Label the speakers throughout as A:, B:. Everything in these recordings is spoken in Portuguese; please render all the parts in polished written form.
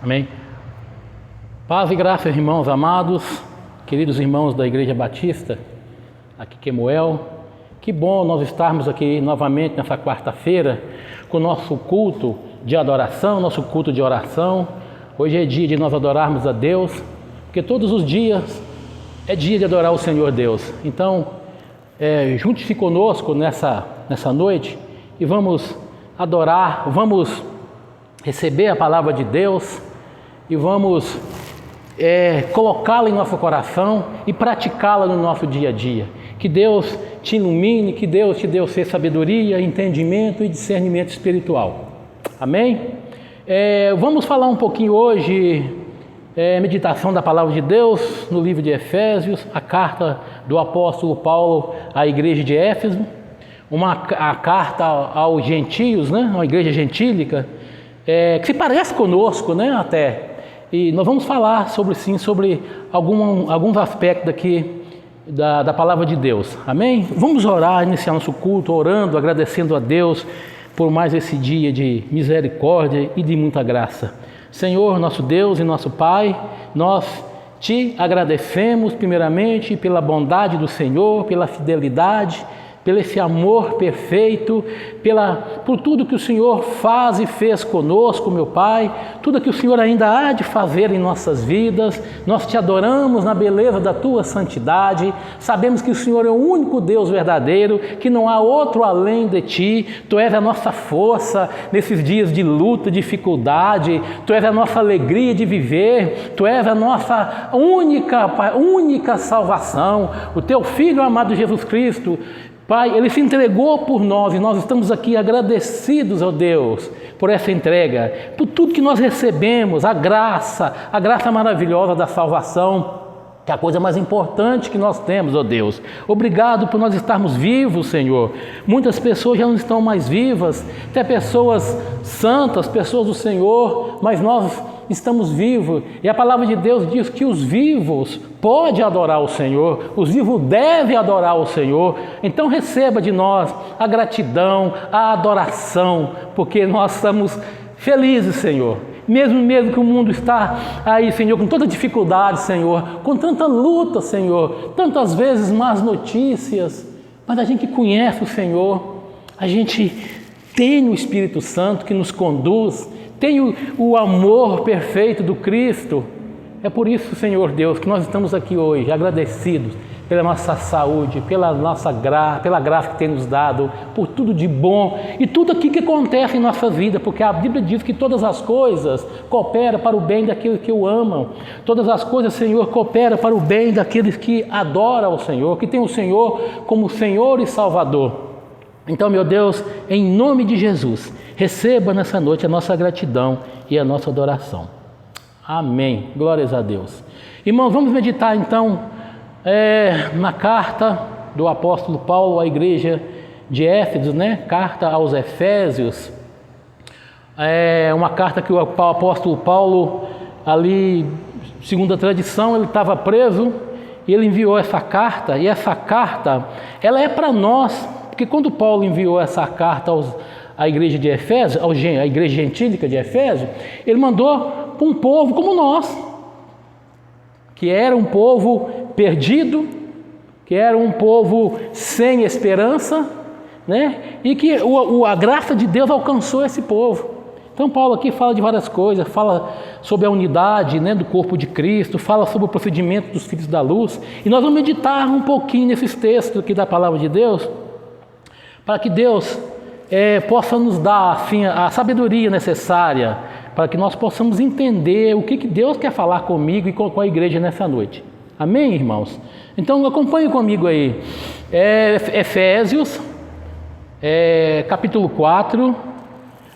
A: Amém? Paz e graça, irmãos amados, queridos irmãos da Igreja Batista, aqui Quemuel. Que bom nós estarmos aqui novamente nessa quarta-feira com o nosso culto de adoração, nosso culto de oração. Hoje é dia de nós adorarmos a Deus, porque todos os dias é dia de adorar o Senhor Deus. Então, junte-se conosco nessa noite e vamos adorar, vamos receber a palavra de Deus e vamos colocá-la em nosso coração e praticá-la no nosso dia a dia. Que Deus te ilumine, que Deus te dê sabedoria, entendimento e discernimento espiritual. Amém? Vamos falar um pouquinho hoje, meditação da palavra de Deus no livro de Efésios, a carta do apóstolo Paulo à igreja de Éfeso, a carta aos gentios, né? Uma igreja gentílica, que se parece conosco, né, até. E nós vamos falar sobre alguns aspectos aqui da palavra de Deus. Amém? Vamos orar, iniciar nosso culto, orando, agradecendo a Deus por mais esse dia de misericórdia e de muita graça. Senhor, nosso Deus e nosso Pai, nós te agradecemos primeiramente pela bondade do Senhor, pela fidelidade, pelo esse amor perfeito, por tudo que o Senhor faz e fez conosco, meu Pai, tudo que o Senhor ainda há de fazer em nossas vidas. Nós te adoramos na beleza da Tua santidade, sabemos que o Senhor é o único Deus verdadeiro, que não há outro além de Ti. Tu és a nossa força nesses dias de luta, dificuldade, Tu és a nossa alegria de viver, Tu és a nossa única salvação. O Teu Filho amado Jesus Cristo, Pai, Ele se entregou por nós e nós estamos aqui agradecidos ao Deus por essa entrega, por tudo que nós recebemos, a graça maravilhosa da salvação, que é a coisa mais importante que nós temos, ó Deus. Obrigado por nós estarmos vivos, Senhor. Muitas pessoas já não estão mais vivas, até pessoas santas, pessoas do Senhor, mas nós estamos vivos, e a palavra de Deus diz que os vivos podem adorar o Senhor, os vivos devem adorar o Senhor. Então receba de nós a gratidão, a adoração, porque nós estamos felizes, Senhor. Mesmo que o mundo está aí, Senhor, com tanta dificuldade, Senhor, com tanta luta, Senhor, tantas vezes más notícias, mas a gente conhece o Senhor, a gente tem o Espírito Santo que nos conduz, tem o amor perfeito do Cristo. É por isso, Senhor Deus, que nós estamos aqui hoje agradecidos pela nossa saúde, pela graça que tem nos dado, por tudo de bom e tudo aquilo que acontece em nossa vida, porque a Bíblia diz que todas as coisas cooperam para o bem daqueles que o amam. Todas as coisas, Senhor, cooperam para o bem daqueles que adoram ao Senhor, que tem o Senhor como Senhor e Salvador. Então, meu Deus, em nome de Jesus, receba nessa noite a nossa gratidão e a nossa adoração. Amém. Glórias a Deus. Irmãos, vamos meditar então na carta do apóstolo Paulo à igreja de Éfeso, né? Carta aos Efésios. Uma carta que o apóstolo Paulo, ali, segundo a tradição, ele estava preso e ele enviou essa carta, e essa carta, ela é para nós, porque quando Paulo enviou essa carta à igreja de Efésio, à igreja gentílica de Efésio, ele mandou para um povo como nós, que era um povo perdido, que era um povo sem esperança, né? E que a graça de Deus alcançou esse povo. Então Paulo aqui fala de várias coisas, fala sobre a unidade, né, do corpo de Cristo, fala sobre o procedimento dos filhos da luz, e nós vamos meditar um pouquinho nesses textos aqui da palavra de Deus, para que Deus possa nos dar assim, a sabedoria necessária para que nós possamos entender o que Deus quer falar comigo e com a igreja nessa noite. Amém, irmãos? Então acompanhe comigo aí. Efésios, capítulo 4,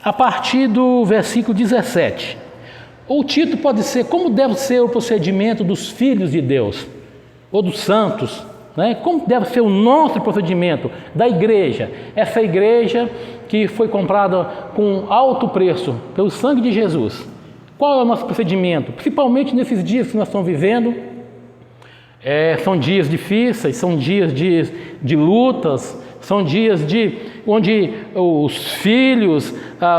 A: a partir do versículo 17. O título pode ser: como deve ser o procedimento dos filhos de Deus, ou dos santos, né? Como deve ser o nosso procedimento da igreja, essa igreja que foi comprada com alto preço pelo sangue de Jesus. Qual é o nosso procedimento? Principalmente nesses dias que nós estamos vivendo, são dias difíceis, são dias de lutas, São dias onde os filhos,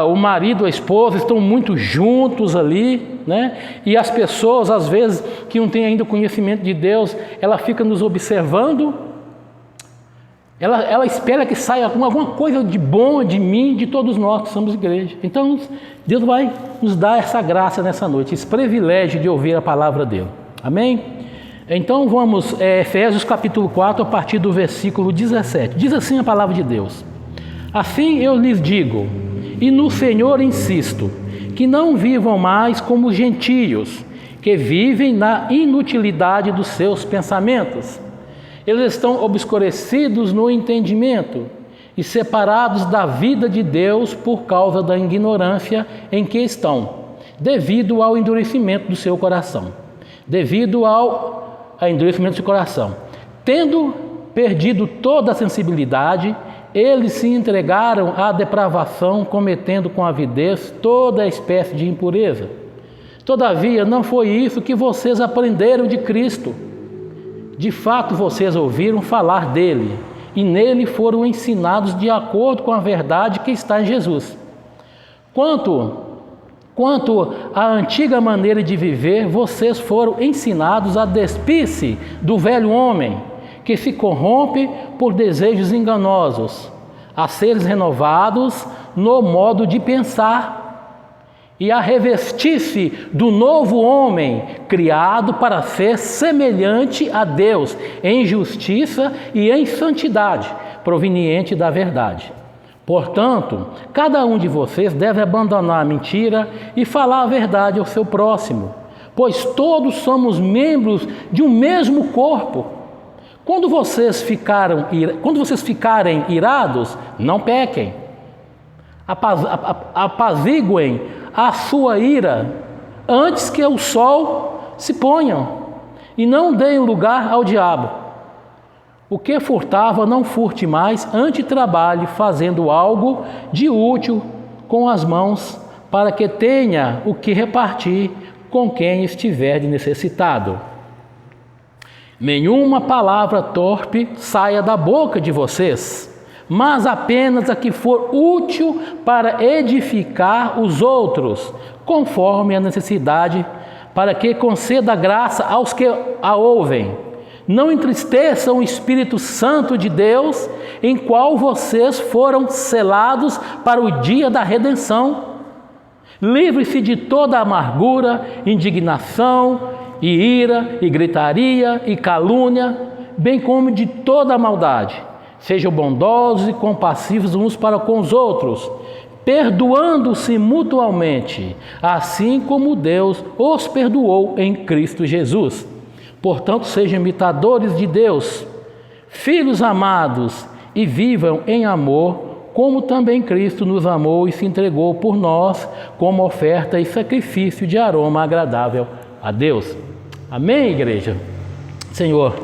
A: o marido, a esposa estão muito juntos ali, né? E as pessoas, às vezes, que não têm ainda o conhecimento de Deus, ela fica nos observando, ela espera que saia alguma coisa de bom de mim, de todos nós que somos igreja. Então, Deus vai nos dar essa graça nessa noite, esse privilégio de ouvir a palavra dele. Amém? Então vamos, Efésios capítulo 4, a partir do versículo 17. Diz assim a palavra de Deus: assim eu lhes digo, e no Senhor insisto, que não vivam mais como gentios, que vivem na inutilidade dos seus pensamentos. Eles estão obscurecidos no entendimento e separados da vida de Deus por causa da ignorância em que estão, devido ao endurecimento do seu coração. Endurecimento do coração. Tendo perdido toda a sensibilidade, eles se entregaram à depravação, cometendo com avidez toda espécie de impureza. Todavia, não foi isso que vocês aprenderam de Cristo. De fato, vocês ouviram falar dele, e nele foram ensinados de acordo com a verdade que está em Jesus. Quanto à antiga maneira de viver, vocês foram ensinados a despir-se do velho homem, que se corrompe por desejos enganosos, a seres renovados no modo de pensar, e a revestir-se do novo homem, criado para ser semelhante a Deus, em justiça e em santidade, proveniente da verdade. Portanto, cada um de vocês deve abandonar a mentira e falar a verdade ao seu próximo, pois todos somos membros de um mesmo corpo. Quando vocês ficarem irados, não pequem. Apaziguem a sua ira antes que o sol se ponha, e não deem lugar ao diabo. O que furtava, não furte mais, antes trabalhe fazendo algo de útil com as mãos, para que tenha o que repartir com quem estiver necessitado. Nenhuma palavra torpe saia da boca de vocês, mas apenas a que for útil para edificar os outros, conforme a necessidade, para que conceda graça aos que a ouvem. Não entristeçam o Espírito Santo de Deus, em qual vocês foram selados para o dia da redenção. Livre-se de toda amargura, indignação, e ira, e gritaria, e calúnia, bem como de toda maldade. Sejam bondosos e compassivos uns para com os outros, perdoando-se mutuamente, assim como Deus os perdoou em Cristo Jesus. Portanto, sejam imitadores de Deus, filhos amados, e vivam em amor, como também Cristo nos amou e se entregou por nós como oferta e sacrifício de aroma agradável a Deus. Amém, igreja? Senhor,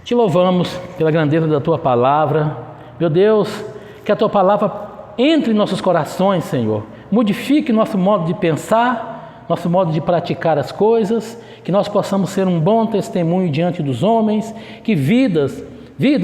A: te louvamos pela grandeza da Tua palavra. Meu Deus, que a Tua palavra entre em nossos corações, Senhor. Modifique nosso modo de pensar, nosso modo de praticar as coisas, que nós possamos ser um bom testemunho diante dos homens, que vidas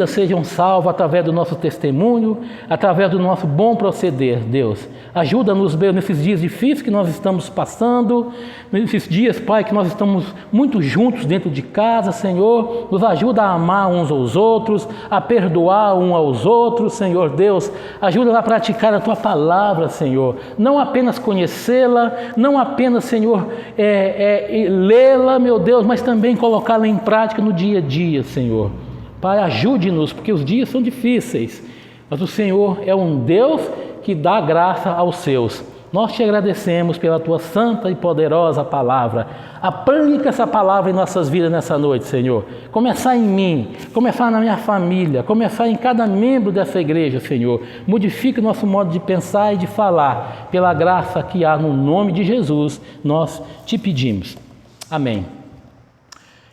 A: sejam salvas através do nosso testemunho, através do nosso bom proceder, Deus. Ajuda-nos, Deus, nesses dias difíceis que nós estamos passando, nesses dias, Pai, que nós estamos muito juntos dentro de casa, Senhor. Nos ajuda a amar uns aos outros, a perdoar uns aos outros, Senhor Deus. Ajuda-nos a praticar a Tua palavra, Senhor. Não apenas conhecê-la, não apenas, Senhor, lê-la, meu Deus, mas também colocá-la em prática no dia a dia, Senhor. Pai, ajude-nos, porque os dias são difíceis, mas o Senhor é um Deus que dá graça aos seus. Nós te agradecemos pela Tua santa e poderosa palavra. Aplica essa palavra em nossas vidas nessa noite, Senhor. Começar em mim, começar na minha família, começar em cada membro dessa igreja, Senhor. Modifique o nosso modo de pensar e de falar. Pela graça que há no nome de Jesus, nós te pedimos. Amém.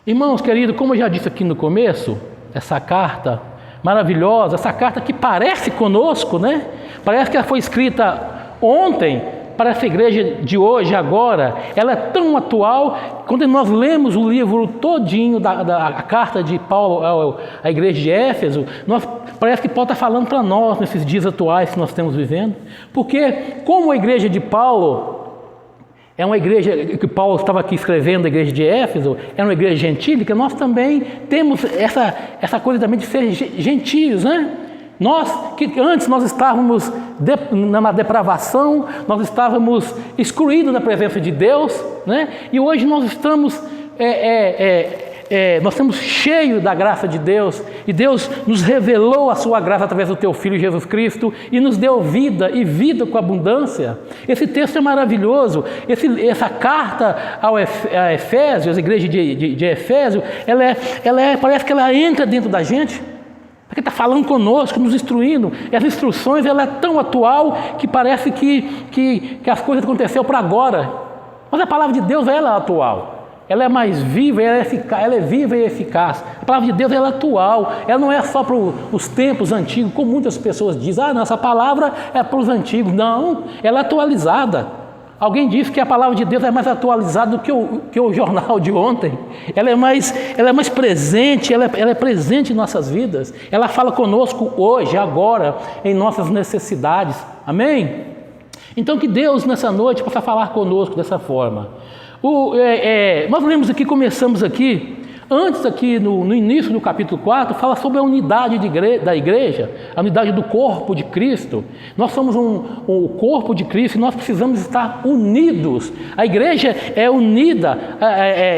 A: Irmãos queridos, como eu já disse aqui no começo, essa carta maravilhosa, essa carta que parece conosco, né? Parece que ela foi escrita ontem, para essa igreja de hoje, agora, ela é tão atual. Quando nós lemos o livro todinho da carta de Paulo à igreja de Éfeso, parece que Paulo está falando para nós nesses dias atuais que nós estamos vivendo. Porque como a igreja de Paulo é uma igreja que Paulo estava aqui escrevendo, a igreja de Éfeso, é uma igreja gentílica, nós também temos essa coisa também de ser gentios, né? Que antes nós estávamos na depravação, nós estávamos excluídos da presença de Deus, né? E hoje nós estamos nós estamos cheios da graça de Deus, e Deus nos revelou a sua graça através do teu Filho Jesus Cristo, e nos deu vida, e vida com abundância. Esse texto é maravilhoso. Essa carta a Efésios, a igreja de Efésio, parece que ela entra dentro da gente, porque está falando conosco, nos instruindo. E as instruções, ela é tão atual que parece que as coisas aconteceram para agora. Mas a palavra de Deus, ela é atual. Ela é mais viva, ela é viva e eficaz. A palavra de Deus, ela é atual. Ela não é só para os tempos antigos, como muitas pessoas dizem. Nossa palavra é para os antigos. Não, ela é atualizada. Alguém disse que a palavra de Deus é mais atualizada do que o jornal de ontem. Ela é mais presente, ela é presente em nossas vidas. Ela fala conosco hoje, agora, em nossas necessidades. Amém? Então que Deus nessa noite possa falar conosco dessa forma. Nós lemos aqui, começamos aqui, antes aqui no início do capítulo 4, fala sobre a unidade da igreja, a unidade do corpo de Cristo. Nós somos o corpo de Cristo e nós precisamos estar unidos. A igreja é unida,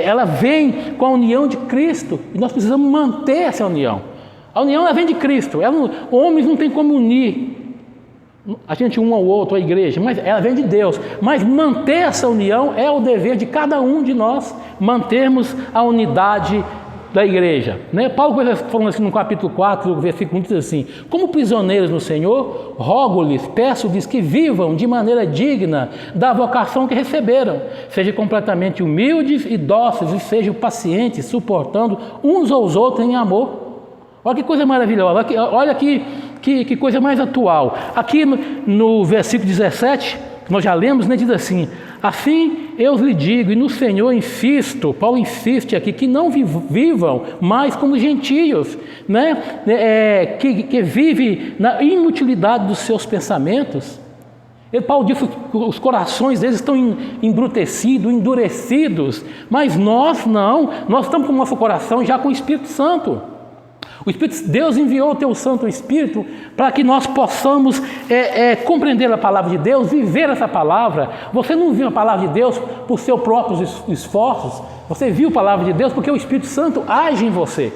A: ela vem com a união de Cristo e nós precisamos manter essa união. A união ela vem de Cristo, homens não tem como unir a gente um ao outro, a igreja, mas ela vem de Deus. Mas manter essa união é o dever de cada um de nós, mantermos a unidade da igreja, né? Paulo falando assim no capítulo 4, versículo 1, diz assim: como prisioneiros no Senhor, rogo-lhes, peço-lhes que vivam de maneira digna da vocação que receberam, sejam completamente humildes e dóceis, e sejam pacientes, suportando uns aos outros em amor. Olha que coisa maravilhosa, olha que coisa mais atual. Aqui no versículo 17, que nós já lemos, né, diz assim: assim eu lhe digo, e no Senhor insisto, Paulo insiste aqui, que não vivam mais como gentios, né, que vivem na inutilidade dos seus pensamentos. Paulo diz que os corações deles estão embrutecidos, endurecidos, mas nós não, nós estamos com o nosso coração já com o Espírito Santo. Deus enviou o teu Santo Espírito para que nós possamos compreender a palavra de Deus, viver essa palavra. Você não viu a palavra de Deus por seus próprios esforços, você viu a palavra de Deus porque o Espírito Santo age em você,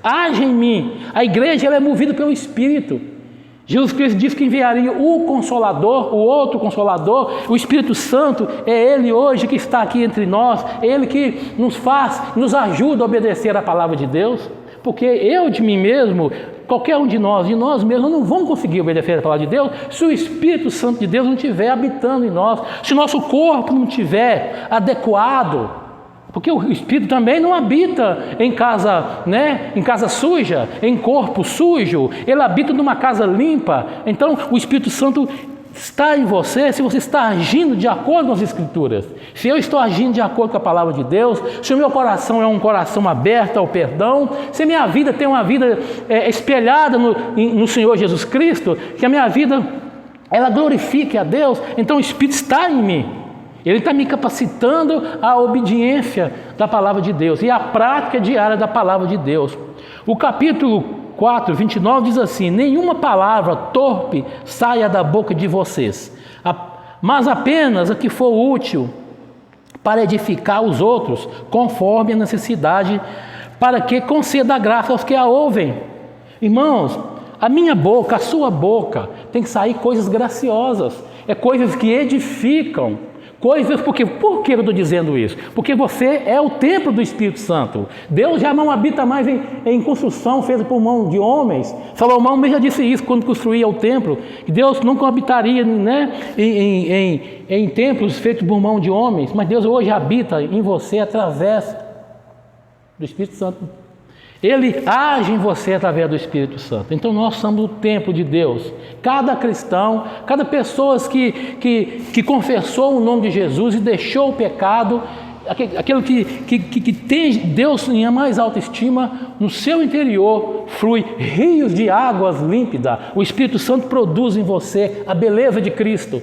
A: age em mim. A igreja ela é movida pelo Espírito. Jesus Cristo disse que enviaria o Consolador, o outro Consolador, o Espírito Santo. É Ele hoje que está aqui entre nós, é Ele que nos ajuda a obedecer a palavra de Deus. Porque eu de mim mesmo, qualquer um de nós mesmos, não vamos conseguir obedecer a palavra de Deus se o Espírito Santo de Deus não estiver habitando em nós, se o nosso corpo não estiver adequado. Porque o Espírito também não habita em casa, né, em casa suja, em corpo sujo, ele habita numa casa limpa. Então o Espírito Santo está em você se você está agindo de acordo com as Escrituras. Se eu estou agindo de acordo com a palavra de Deus, se o meu coração é um coração aberto ao perdão, se a minha vida tem uma vida espelhada no Senhor Jesus Cristo, que a minha vida ela glorifique a Deus, então o Espírito está em mim. Ele está me capacitando à obediência da palavra de Deus e à prática diária da palavra de Deus. O capítulo 4, 29 diz assim: nenhuma palavra torpe saia da boca de vocês, mas apenas a que for útil para edificar os outros, conforme a necessidade, para que conceda graça aos que a ouvem. Irmãos, a minha boca, a sua boca, tem que sair coisas graciosas, coisas que edificam. Por que eu estou dizendo isso? Porque você é o templo do Espírito Santo. Deus já não habita mais em construção feita por mão de homens. Salomão já disse isso quando construía o templo, que Deus nunca habitaria, né, em templos feitos por mão de homens, mas Deus hoje habita em você através do Espírito Santo. Ele age em você através do Espírito Santo. Então nós somos o templo de Deus. Cada cristão, cada pessoa que confessou o nome de Jesus e deixou o pecado, aquele que tem Deus em mais alta estima, no seu interior flui rios de águas límpidas. O Espírito Santo produz em você a beleza de Cristo,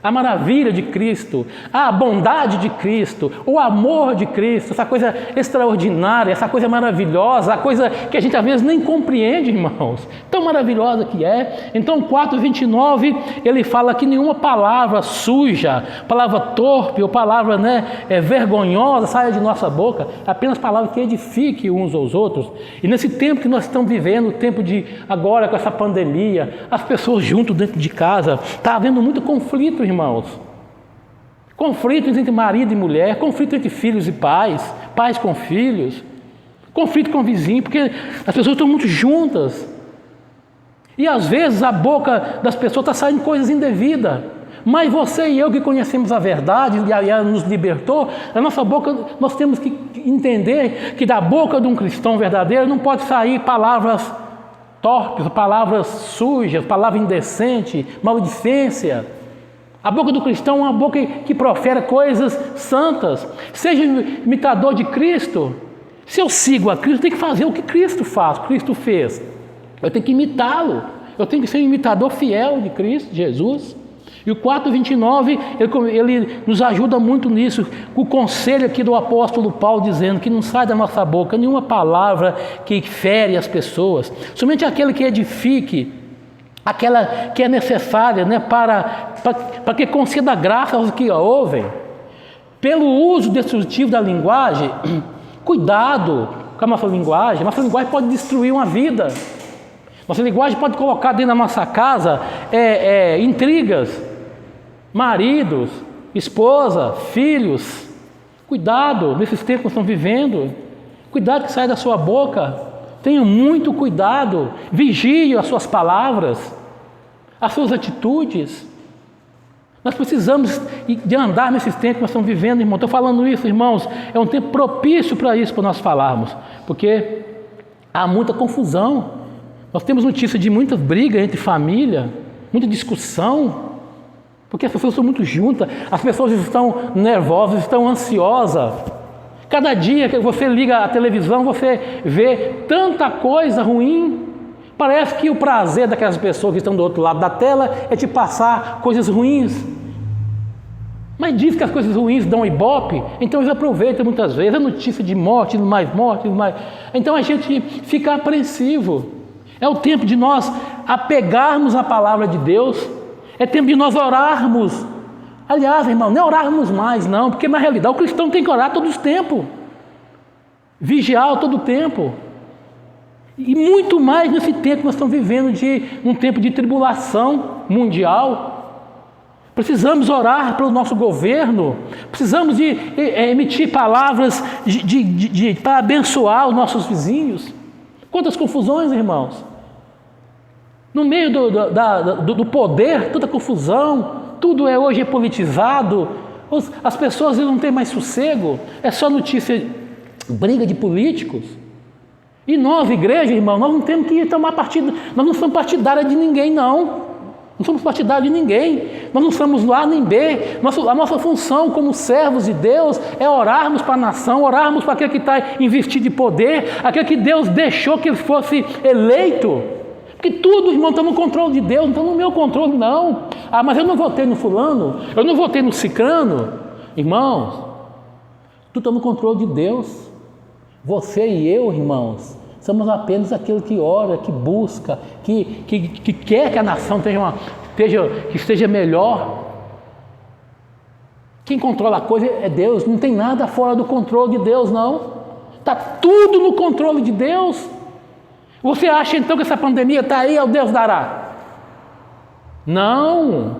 A: a maravilha de Cristo, a bondade de Cristo, o amor de Cristo, essa coisa extraordinária, essa coisa maravilhosa, a coisa que a gente às vezes nem compreende, irmãos, tão maravilhosa que é. Então 4:29, ele fala que nenhuma palavra suja, palavra torpe ou palavra vergonhosa saia de nossa boca, apenas palavras que edifiquem uns aos outros. E nesse tempo que nós estamos vivendo, o tempo de agora com essa pandemia, as pessoas junto dentro de casa, está havendo muito conflito, irmãos. Conflitos entre marido e mulher, conflito entre filhos e pais, pais com filhos, conflito com vizinho, porque as pessoas estão muito juntas. E às vezes a boca das pessoas está saindo coisas indevidas. Mas você e eu que conhecemos a verdade e ela nos libertou, a nossa boca, nós temos que entender que da boca de um cristão verdadeiro não pode sair palavras torpes, palavras sujas, palavra indecente, maledicência. A boca do cristão é uma boca que profere coisas santas. Seja imitador de Cristo. Se eu sigo a Cristo, eu tenho que fazer o que Cristo faz, o que Cristo fez. Eu tenho que imitá-lo. Eu tenho que ser um imitador fiel de Cristo, Jesus. E o 4:29, ele nos ajuda muito nisso. O conselho aqui do apóstolo Paulo dizendo que não sai da nossa boca nenhuma palavra que fere as pessoas. Somente aquele que edifique, aquela que é necessária, para que conceda graça aos que a ouvem. Pelo uso destrutivo da linguagem, cuidado com a nossa linguagem. Nossa linguagem pode destruir uma vida. Nossa linguagem pode colocar dentro da nossa casa intrigas, maridos, esposa, filhos. Cuidado nesses tempos que estão vivendo. Cuidado que sai da sua boca. Tenha muito cuidado, vigie as suas palavras, as suas atitudes. Nós precisamos de andar nesses tempos que nós estamos vivendo, irmão. Estou falando isso, irmãos, é um tempo propício para isso, para nós falarmos, porque há muita confusão. Nós temos notícia de muitas brigas entre família, muita discussão, porque as pessoas estão muito juntas, as pessoas estão nervosas, estão ansiosas. Cada dia que você liga a televisão, você vê tanta coisa ruim. Parece que o prazer daquelas pessoas que estão do outro lado da tela é te passar coisas ruins. Mas diz que as coisas ruins dão ibope, então eles aproveitam muitas vezes a notícia de morte, mais morte, mais. Então a gente fica apreensivo. É o tempo de nós apegarmos à palavra de Deus, é tempo de nós orarmos. Aliás, irmão, não é orarmos mais, não, porque na realidade o cristão tem que orar todo o tempo, vigiar todo o tempo, e muito mais nesse tempo que nós estamos vivendo, de um tempo de tribulação mundial. Precisamos orar pelo nosso governo, precisamos de emitir palavras para abençoar os nossos vizinhos. Quantas confusões, irmãos! No meio do poder, toda confusão. Tudo hoje é politizado, as pessoas não têm mais sossego, é só notícia, briga de políticos. E nós, igreja, irmão, nós não temos que tomar partido, nós não somos partidários de ninguém, não somos partidários de ninguém, nós não somos A nem B, a nossa função como servos de Deus é orarmos para a nação, orarmos para aquele que está investido de poder, aquele que Deus deixou que ele fosse eleito. Porque tudo, irmão, está no controle de Deus, não está no meu controle, não. Ah, mas eu não votei no fulano, eu não votei no cicrano. Irmãos, tudo está no controle de Deus. Você e eu, irmãos, somos apenas aquele que ora, que busca, que quer que a nação esteja melhor. Quem controla a coisa é Deus, não tem nada fora do controle de Deus, não. Está tudo no controle de Deus. Você acha então que essa pandemia está aí, o Deus dará? Não!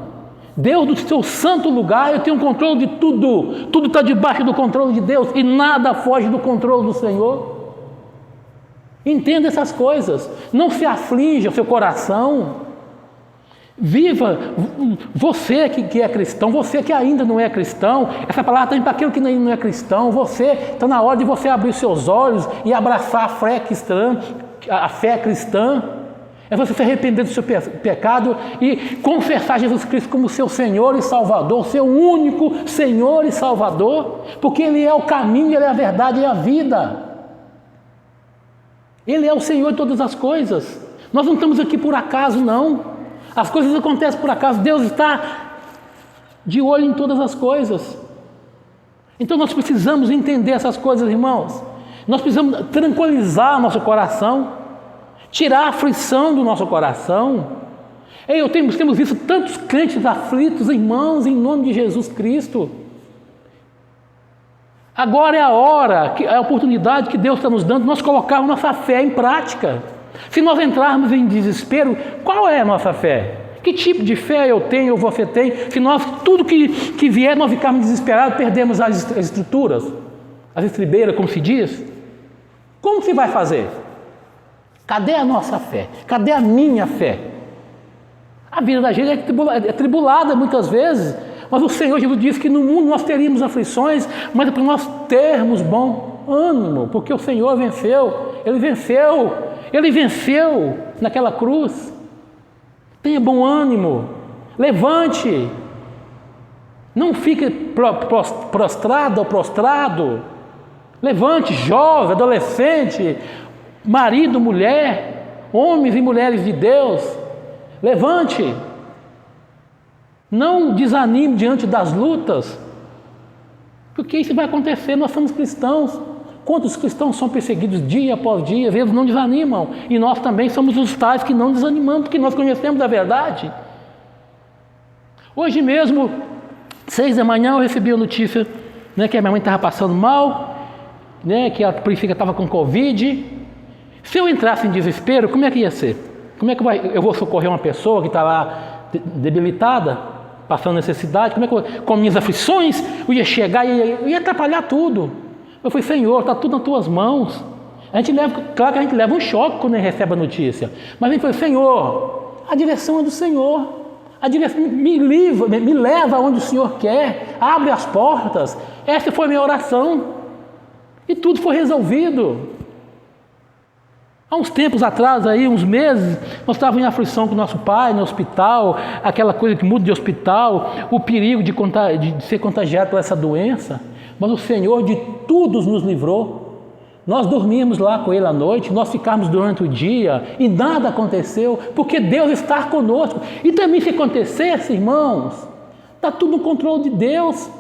A: Deus do seu santo lugar, eu tenho controle de tudo. Tudo está debaixo do controle de Deus e nada foge do controle do Senhor. Entenda essas coisas. Não se aflinja o seu coração. Viva, você que é cristão, você que ainda não é cristão, essa palavra está para aquele que não é cristão, você está na hora de você abrir seus olhos e abraçar a fé cristã, é você se arrepender do seu pecado e confessar Jesus Cristo como seu Senhor e Salvador, seu único Senhor e Salvador, porque Ele é o caminho, Ele é a verdade e a vida. Ele é o Senhor de todas as coisas. Nós não estamos aqui por acaso, não. As coisas acontecem por acaso. Deus está de olho em todas as coisas. Então nós precisamos entender essas coisas, irmãos. Nós precisamos tranquilizar nosso coração, tirar a aflição do nosso coração. Temos visto tantos crentes aflitos, irmãos, em nome de Jesus Cristo. Agora é a hora, a oportunidade que Deus está nos dando de nós colocarmos nossa fé em prática. Se nós entrarmos em desespero, qual é a nossa fé? Que tipo de fé eu tenho ou você tem? Se nós, tudo que vier, nós ficarmos desesperados, perdemos as estruturas, as estribeiras, como se diz. Como se vai fazer? Cadê a nossa fé? Cadê a minha fé? A vida da gente é tribulada muitas vezes, mas o Senhor Jesus disse que no mundo nós teríamos aflições, mas é para nós termos bom ânimo, porque o Senhor venceu, Ele venceu naquela cruz. Tenha bom ânimo, levante, não fique prostrado ou prostrado, levante, jovem, adolescente, marido, mulher, homens e mulheres de Deus, levante, não desanime diante das lutas, porque isso vai acontecer, nós somos cristãos. Quantos cristãos são perseguidos dia após dia, eles não desanimam, e nós também somos os tais que não desanimamos, porque nós conhecemos a verdade. Hoje mesmo, 6 da manhã, eu recebi a notícia, que a minha mãe estava passando mal, que a purifica estava com Covid. Se eu entrasse em desespero, como é que ia ser? Como é que eu vou socorrer uma pessoa que está lá debilitada, passando necessidade? Como é que com minhas aflições, eu ia chegar e ia atrapalhar tudo? Eu falei, Senhor, está tudo nas tuas mãos. Claro que a gente leva um choque quando a gente recebe a notícia, mas a gente falou, Senhor, a direção é do Senhor, a direção me leva aonde o Senhor quer, abre as portas. Essa foi a minha oração e tudo foi resolvido. Há uns tempos atrás, uns meses, nós estávamos em aflição com o nosso pai no hospital, aquela coisa que muda de hospital, o perigo de ser contagiado por essa doença. Mas o Senhor de tudo nos livrou. Nós dormimos lá com Ele à noite, nós ficamos durante o dia e nada aconteceu, porque Deus está conosco. E também se acontecesse, irmãos, está tudo no controle de Deus.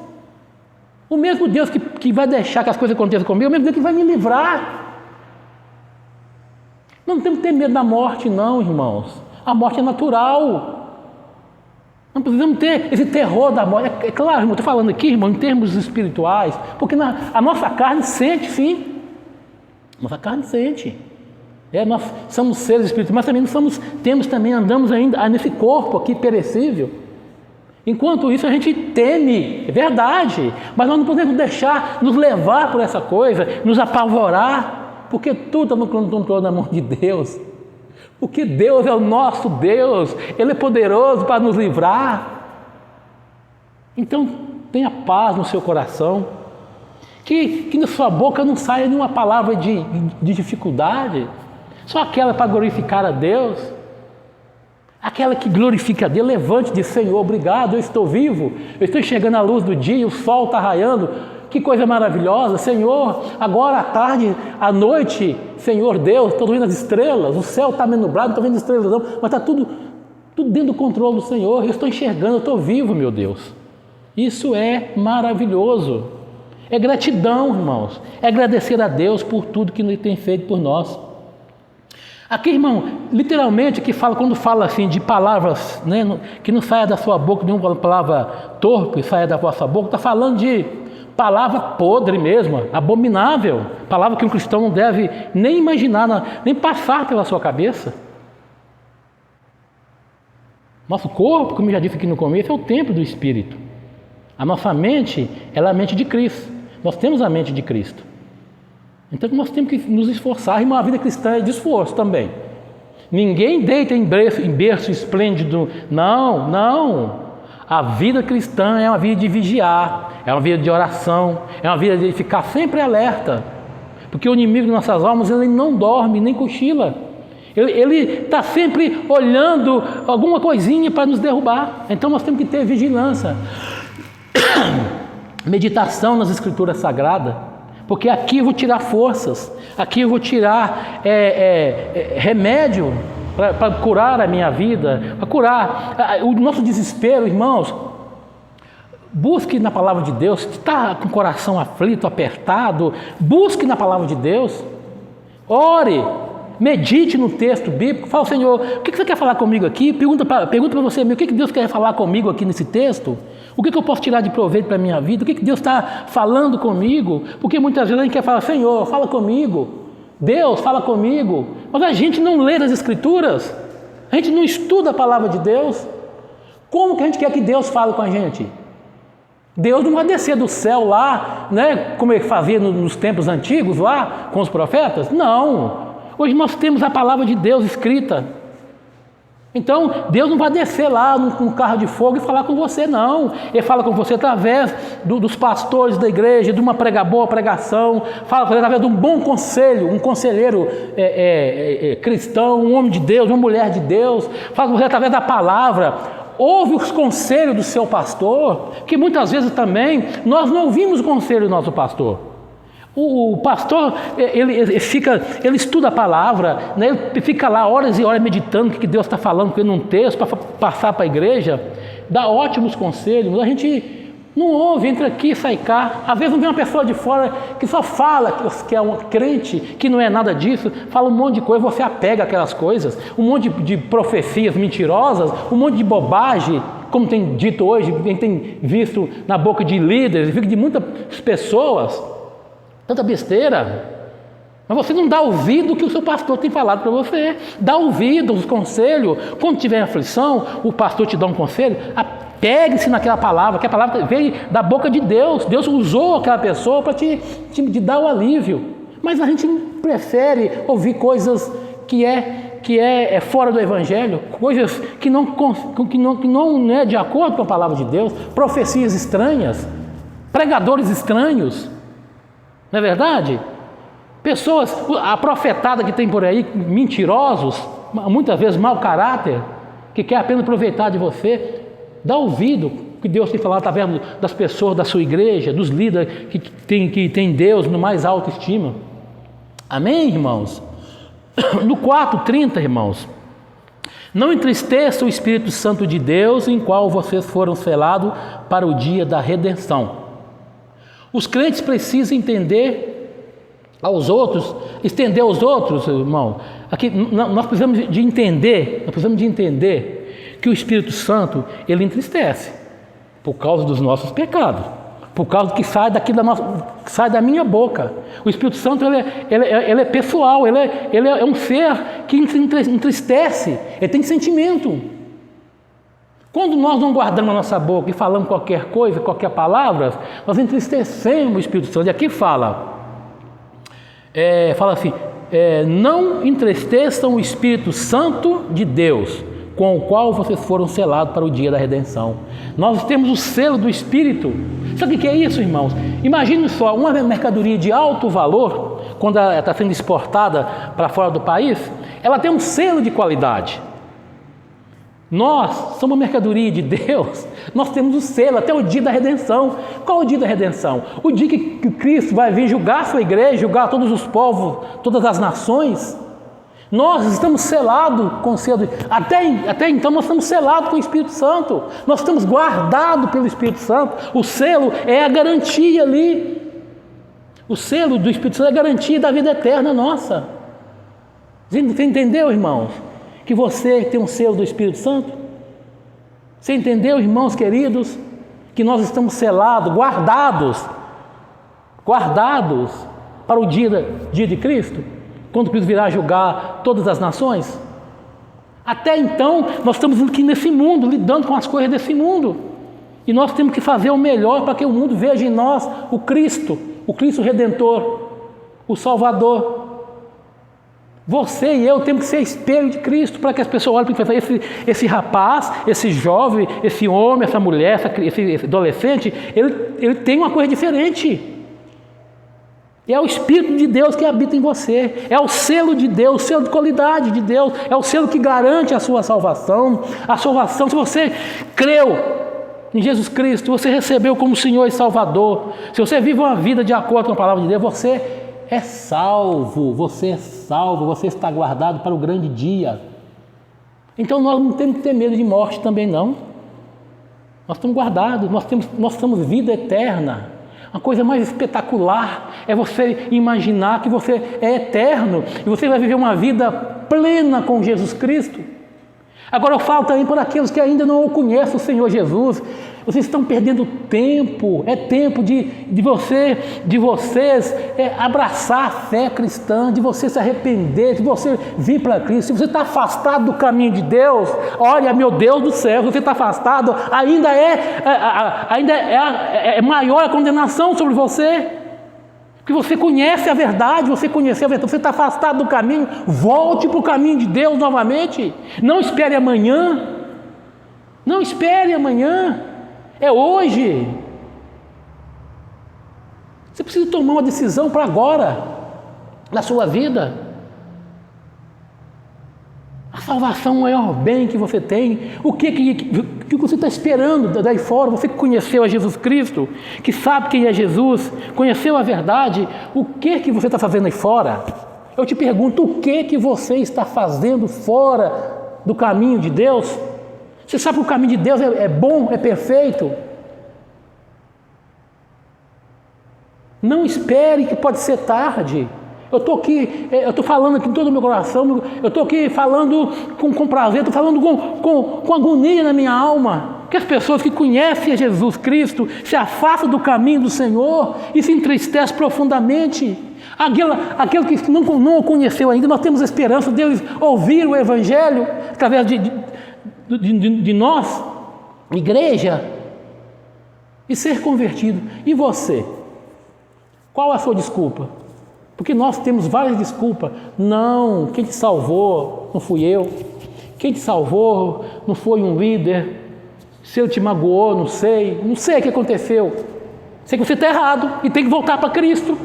A: O mesmo Deus que vai deixar que as coisas aconteçam comigo, é o mesmo Deus que vai me livrar. Não temos que ter medo da morte, não, irmãos. A morte é natural. Não precisamos ter esse terror da morte. É claro, irmão, estou falando aqui, irmão, em termos espirituais, porque a nossa carne sente, sim. Nossa carne sente. Nós somos seres espirituais, mas também andamos ainda nesse corpo aqui perecível. Enquanto isso a gente teme, é verdade, mas nós não podemos deixar nos levar por essa coisa, nos apavorar, porque tudo está no controle da mão de Deus. Porque Deus é o nosso Deus, Ele é poderoso para nos livrar. Então, tenha paz no seu coração, que na sua boca não saia nenhuma palavra de dificuldade, só aquela para glorificar a Deus, aquela que glorifica a Deus. Levante e diz, Senhor, obrigado, eu estou vivo, eu estou enxergando a luz do dia, o sol está raiando, que coisa maravilhosa, Senhor, agora à tarde, à noite, Senhor Deus, estou vendo as estrelas, o céu está meio nublado, não estou vendo estrelas não, mas está tudo dentro do controle do Senhor, eu estou enxergando, eu estou vivo, meu Deus. Isso é maravilhoso, é gratidão, irmãos, é agradecer a Deus por tudo que Ele tem feito por nós. Aqui, irmão, literalmente, quando fala assim de palavras, que não saia da sua boca, nenhuma palavra torpe saia da vossa boca, está falando de palavra podre mesmo, abominável, palavra que um cristão não deve nem imaginar, nem passar pela sua cabeça. Nosso corpo, como eu já disse aqui no começo, é o templo do Espírito. A nossa mente, ela é a mente de Cristo. Nós temos a mente de Cristo. Então nós temos que nos esforçar, e uma vida cristã é de esforço também. Ninguém deita em berço esplêndido. Não, não. A vida cristã é uma vida de vigiar, é uma vida de oração, é uma vida de ficar sempre alerta. Porque o inimigo de nossas almas, ele não dorme, nem cochila. Ele está sempre olhando alguma coisinha para nos derrubar. Então nós temos que ter vigilância. Meditação nas Escrituras Sagradas. Porque aqui eu vou tirar forças, aqui eu vou tirar remédio para curar a minha vida, para curar o nosso desespero, irmãos. Busque na palavra de Deus. Se está com o coração aflito, apertado, busque na palavra de Deus. Ore, medite no texto bíblico. Fala, Senhor, o que você quer falar comigo aqui? Pergunta para você, o que Deus quer falar comigo aqui nesse texto? O que eu posso tirar de proveito para a minha vida? O que Deus está falando comigo? Porque muitas vezes a gente quer falar, Senhor, fala comigo. Deus, fala comigo. Mas a gente não lê as Escrituras. A gente não estuda a palavra de Deus. Como que a gente quer que Deus fale com a gente? Deus não vai descer do céu lá, né, como ele fazia nos tempos antigos lá, com os profetas? Não. Hoje nós temos a palavra de Deus escrita. Então, Deus não vai descer lá num carro de fogo e falar com você, não. Ele fala com você através dos pastores da igreja, de uma boa pregação, fala com você através de um bom conselho, um conselheiro cristão, um homem de Deus, uma mulher de Deus, fala com você através da palavra. Ouve os conselhos do seu pastor, que muitas vezes também nós não ouvimos o conselho do nosso pastor. O pastor, ele estuda a palavra, né? Ele fica lá horas e horas meditando o que Deus está falando com ele num texto, para passar para a igreja, dá ótimos conselhos, mas a gente não ouve, entra aqui e sai cá. Às vezes não vem uma pessoa de fora que só fala que é um crente, que não é nada disso, fala um monte de coisa, você apega aquelas coisas, um monte de profecias mentirosas, um monte de bobagem, como tem dito hoje, a gente tem visto na boca de líderes, de muitas pessoas, tanta besteira. Mas você não dá ouvido ao que o seu pastor tem falado para você. Dá ouvido aos conselhos. Quando tiver aflição, o pastor te dá um conselho, apegue-se naquela palavra, que a palavra veio da boca de Deus. Deus usou aquela pessoa para te dar o alívio. Mas a gente prefere ouvir coisas que é fora do Evangelho, coisas que não é de acordo com a palavra de Deus, profecias estranhas, pregadores estranhos. Não é verdade? Pessoas, a profetada que tem por aí, mentirosos, muitas vezes mau caráter, que quer apenas aproveitar de você, dá ouvido que Deus tem falado através das pessoas da sua igreja, dos líderes que tem Deus no mais alta estima. Amém, irmãos? No 4:30, irmãos, não entristeça o Espírito Santo de Deus, em qual vocês foram selados para o dia da redenção. Os crentes precisam entender estender aos outros, irmão. Aqui nós precisamos de entender que o Espírito Santo, ele entristece por causa dos nossos pecados, por causa do que sai sai da minha boca. O Espírito Santo, ele é pessoal, ele é um ser que entristece, ele tem sentimento. Quando nós não guardamos a nossa boca e falamos qualquer coisa, qualquer palavra, nós entristecemos o Espírito Santo. E aqui fala assim, não entristeçam o Espírito Santo de Deus, com o qual vocês foram selados para o dia da redenção. Nós temos o selo do Espírito. Sabe o que é isso, irmãos? Imagine só, uma mercadoria de alto valor, quando ela está sendo exportada para fora do país, ela tem um selo de qualidade. Nós somos mercadoria de Deus, nós temos o selo até o dia da redenção. Qual é o dia da redenção? O dia que Cristo vai vir julgar a sua igreja, julgar todos os povos, todas as nações. Nós estamos selados com o selo. Até então nós estamos selados com o Espírito Santo. Nós estamos guardados pelo Espírito Santo. O selo é a garantia ali. O selo do Espírito Santo é a garantia da vida eterna nossa. Você entendeu, irmãos? Que você tem um selo do Espírito Santo? Você entendeu, irmãos queridos? Que nós estamos selados, guardados para o dia de Cristo? Quando Cristo virá julgar todas as nações? Até então, nós estamos aqui nesse mundo, lidando com as coisas desse mundo. E nós temos que fazer o melhor para que o mundo veja em nós o Cristo Redentor, o Salvador. Você e eu temos que ser espelho de Cristo, para que as pessoas olhem para esse rapaz, esse jovem, esse homem, essa mulher, esse adolescente, ele tem uma coisa diferente. É o Espírito de Deus que habita em você, é o selo de Deus, o selo de qualidade de Deus, é o selo que garante a sua salvação. A salvação, se você creu em Jesus Cristo, você recebeu como Senhor e Salvador, se você vive uma vida de acordo com a palavra de Deus, você é salvo, você está guardado para o grande dia. Então nós não temos que ter medo de morte também não. Nós estamos guardados, nós temos vida eterna. A coisa mais espetacular é você imaginar que você é eterno e você vai viver uma vida plena com Jesus Cristo. Agora eu falo também por aqueles que ainda não conhecem o Senhor Jesus. Vocês estão perdendo tempo. É tempo de vocês abraçar a fé cristã, de você se arrepender, de você vir para Cristo. Se você está afastado do caminho de Deus, olha, meu Deus do céu, se você está afastado, ainda é maior a condenação sobre você. Porque você conhece a verdade, você está afastado do caminho, volte para o caminho de Deus novamente. Não espere amanhã. Não espere amanhã. É hoje. Você precisa tomar uma decisão para agora, na sua vida. A salvação é o maior bem que você tem. O que você está esperando daí fora? Você que conheceu a Jesus Cristo, que sabe quem é Jesus, conheceu a verdade, o que você está fazendo aí fora? Eu te pergunto, o que você está fazendo fora do caminho de Deus? Você sabe que o caminho de Deus é bom, é perfeito? Não espere que pode ser tarde. Eu estou falando aqui em todo o meu coração, eu estou aqui falando com prazer, estou falando com agonia na minha alma, que as pessoas que conhecem a Jesus Cristo se afastam do caminho do Senhor e se entristecem profundamente. Aquele que não o conheceu ainda, nós temos a esperança de eles ouvir o Evangelho através de nós, igreja, e ser convertido. E você? Qual é a sua desculpa? Porque nós temos várias desculpas. Não, quem te salvou não fui eu. Quem te salvou não foi um líder. Se ele te magoou, não sei o que aconteceu. Sei que você está errado e tem que voltar para Cristo.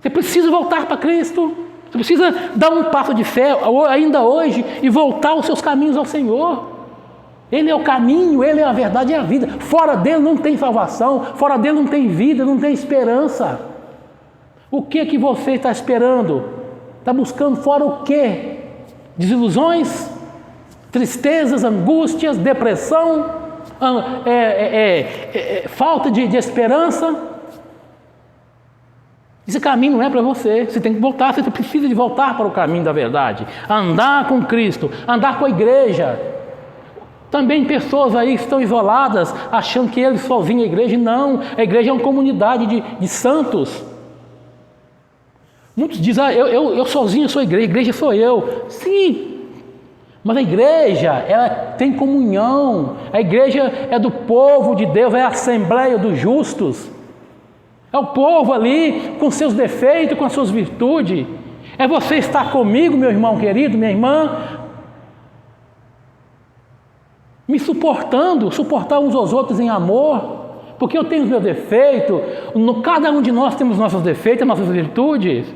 A: Você precisa voltar para Cristo. Você precisa dar um passo de fé ainda hoje e voltar os seus caminhos ao Senhor. Ele é o caminho, Ele é a verdade e a vida. Fora dele não tem salvação, fora dele não tem vida, não tem esperança. O que você está esperando? Está buscando fora o quê? Desilusões, tristezas, angústias, depressão, falta de esperança? Esse caminho não é para você. Você tem que voltar, você precisa de voltar para o caminho da verdade. Andar com Cristo, andar com a igreja. Também pessoas aí estão isoladas, achando que eles sozinhos a igreja. Não, a igreja é uma comunidade de santos. Muitos dizem, eu sozinho sou a igreja sou eu. Sim, mas a igreja, ela tem comunhão. A igreja é do povo de Deus, é a assembleia dos justos. É o povo ali, com seus defeitos, com as suas virtudes. É você estar comigo, meu irmão querido, minha irmã, me suportar uns aos outros em amor, porque eu tenho os meus defeitos, cada um de nós temos nossos defeitos, nossas virtudes.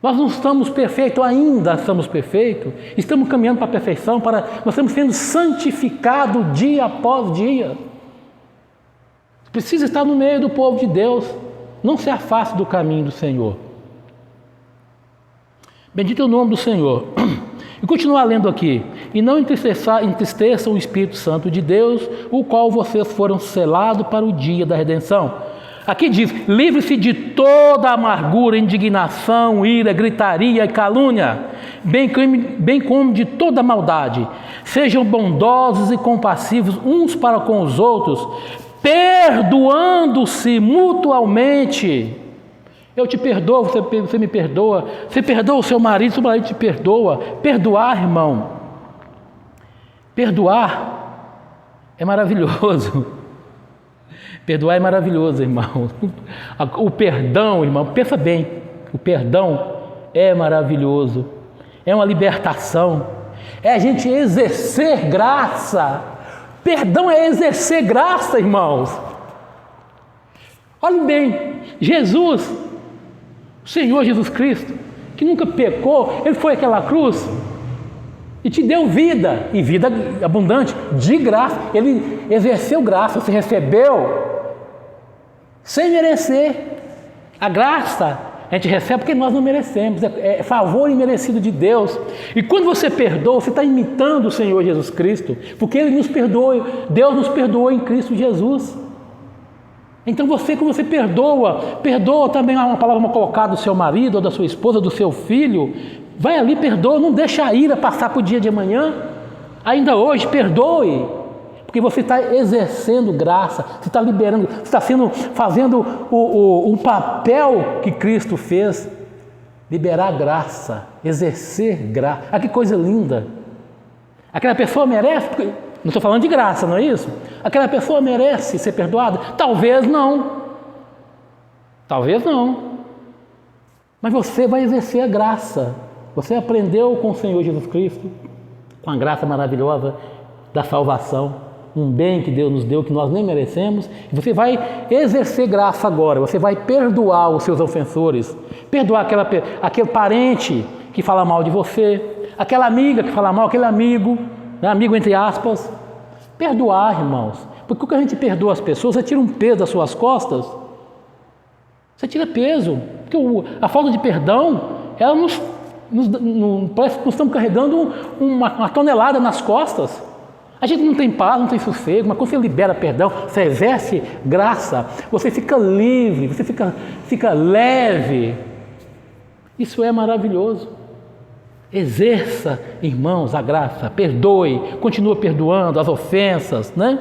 A: Nós não estamos perfeitos, ainda estamos perfeitos, estamos caminhando para a perfeição, nós estamos sendo santificados dia após dia. Precisa estar no meio do povo de Deus, não se afaste do caminho do Senhor. Bendito é o nome do Senhor. E continuar lendo aqui. E não entristeçam o Espírito Santo de Deus, o qual vocês foram selados para o dia da redenção. Aqui diz, livre-se de toda amargura, indignação, ira, gritaria e calúnia, bem como de toda maldade. Sejam bondosos e compassivos uns para com os outros, perdoando-se mutualmente. Eu te perdoo, você me perdoa. Você perdoa o seu marido te perdoa. Perdoar, irmão. Perdoar é maravilhoso. Perdoar é maravilhoso, irmão. O perdão, irmão, pensa bem. O perdão é maravilhoso, é uma libertação, é a gente exercer graça. Perdão é exercer graça, irmãos. Olhem bem, Jesus, o Senhor Jesus Cristo, que nunca pecou, Ele foi àquela cruz e te deu vida, e vida abundante, de graça. Ele exerceu graça, você recebeu sem merecer. A graça a gente recebe porque nós não merecemos, é favor imerecido de Deus. E quando você perdoa, você está imitando o Senhor Jesus Cristo, porque Ele nos perdoa, Deus nos perdoou em Cristo Jesus. Então quando você perdoa também uma palavra colocada do seu marido, ou da sua esposa, do seu filho, vai ali, perdoa, não deixa a ira passar para o dia de amanhã, ainda hoje, perdoe, porque você está exercendo graça, você está liberando, você está fazendo o papel que Cristo fez, liberar graça, exercer graça. Ah, que coisa linda! Aquela pessoa merece, não estou falando de graça, não é isso? Aquela pessoa merece ser perdoada? Talvez não. Talvez não. Mas você vai exercer a graça. Você aprendeu com o Senhor Jesus Cristo, com a graça maravilhosa da salvação, um bem que Deus nos deu, que nós nem merecemos, e você vai exercer graça agora, você vai perdoar os seus ofensores, perdoar aquele parente que fala mal de você, aquela amiga que fala mal, aquele amigo, né, amigo entre aspas. Perdoar, irmãos, porque quando a gente perdoa as pessoas, você tira um peso das suas costas, você tira peso, porque a falta de perdão, ela parece que nós estamos carregando uma tonelada nas costas. A gente não tem paz, não tem sossego, mas quando você libera perdão, você exerce graça, você fica livre, você fica leve. Isso é maravilhoso. Exerça, irmãos, a graça, perdoe, continua perdoando as ofensas, né?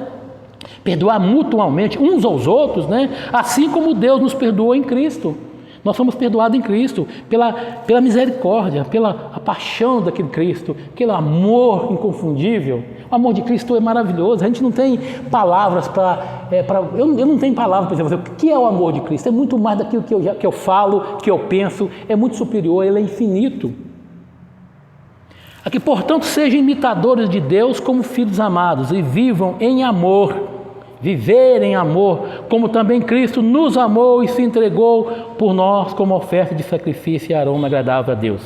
A: Perdoar mutuamente uns aos outros, né? Assim como Deus nos perdoou em Cristo. Nós somos perdoados em Cristo pela misericórdia, pela paixão daquele Cristo, aquele amor inconfundível. O amor de Cristo é maravilhoso. A gente não tem palavras eu não tenho palavras para dizer o que é o amor de Cristo. É muito mais daquilo que eu falo, que eu penso. É muito superior, ele é infinito. Aqui, portanto, sejam imitadores de Deus como filhos amados e vivam em amor. Viver em amor, como também Cristo nos amou e se entregou por nós como oferta de sacrifício e aroma agradável a Deus.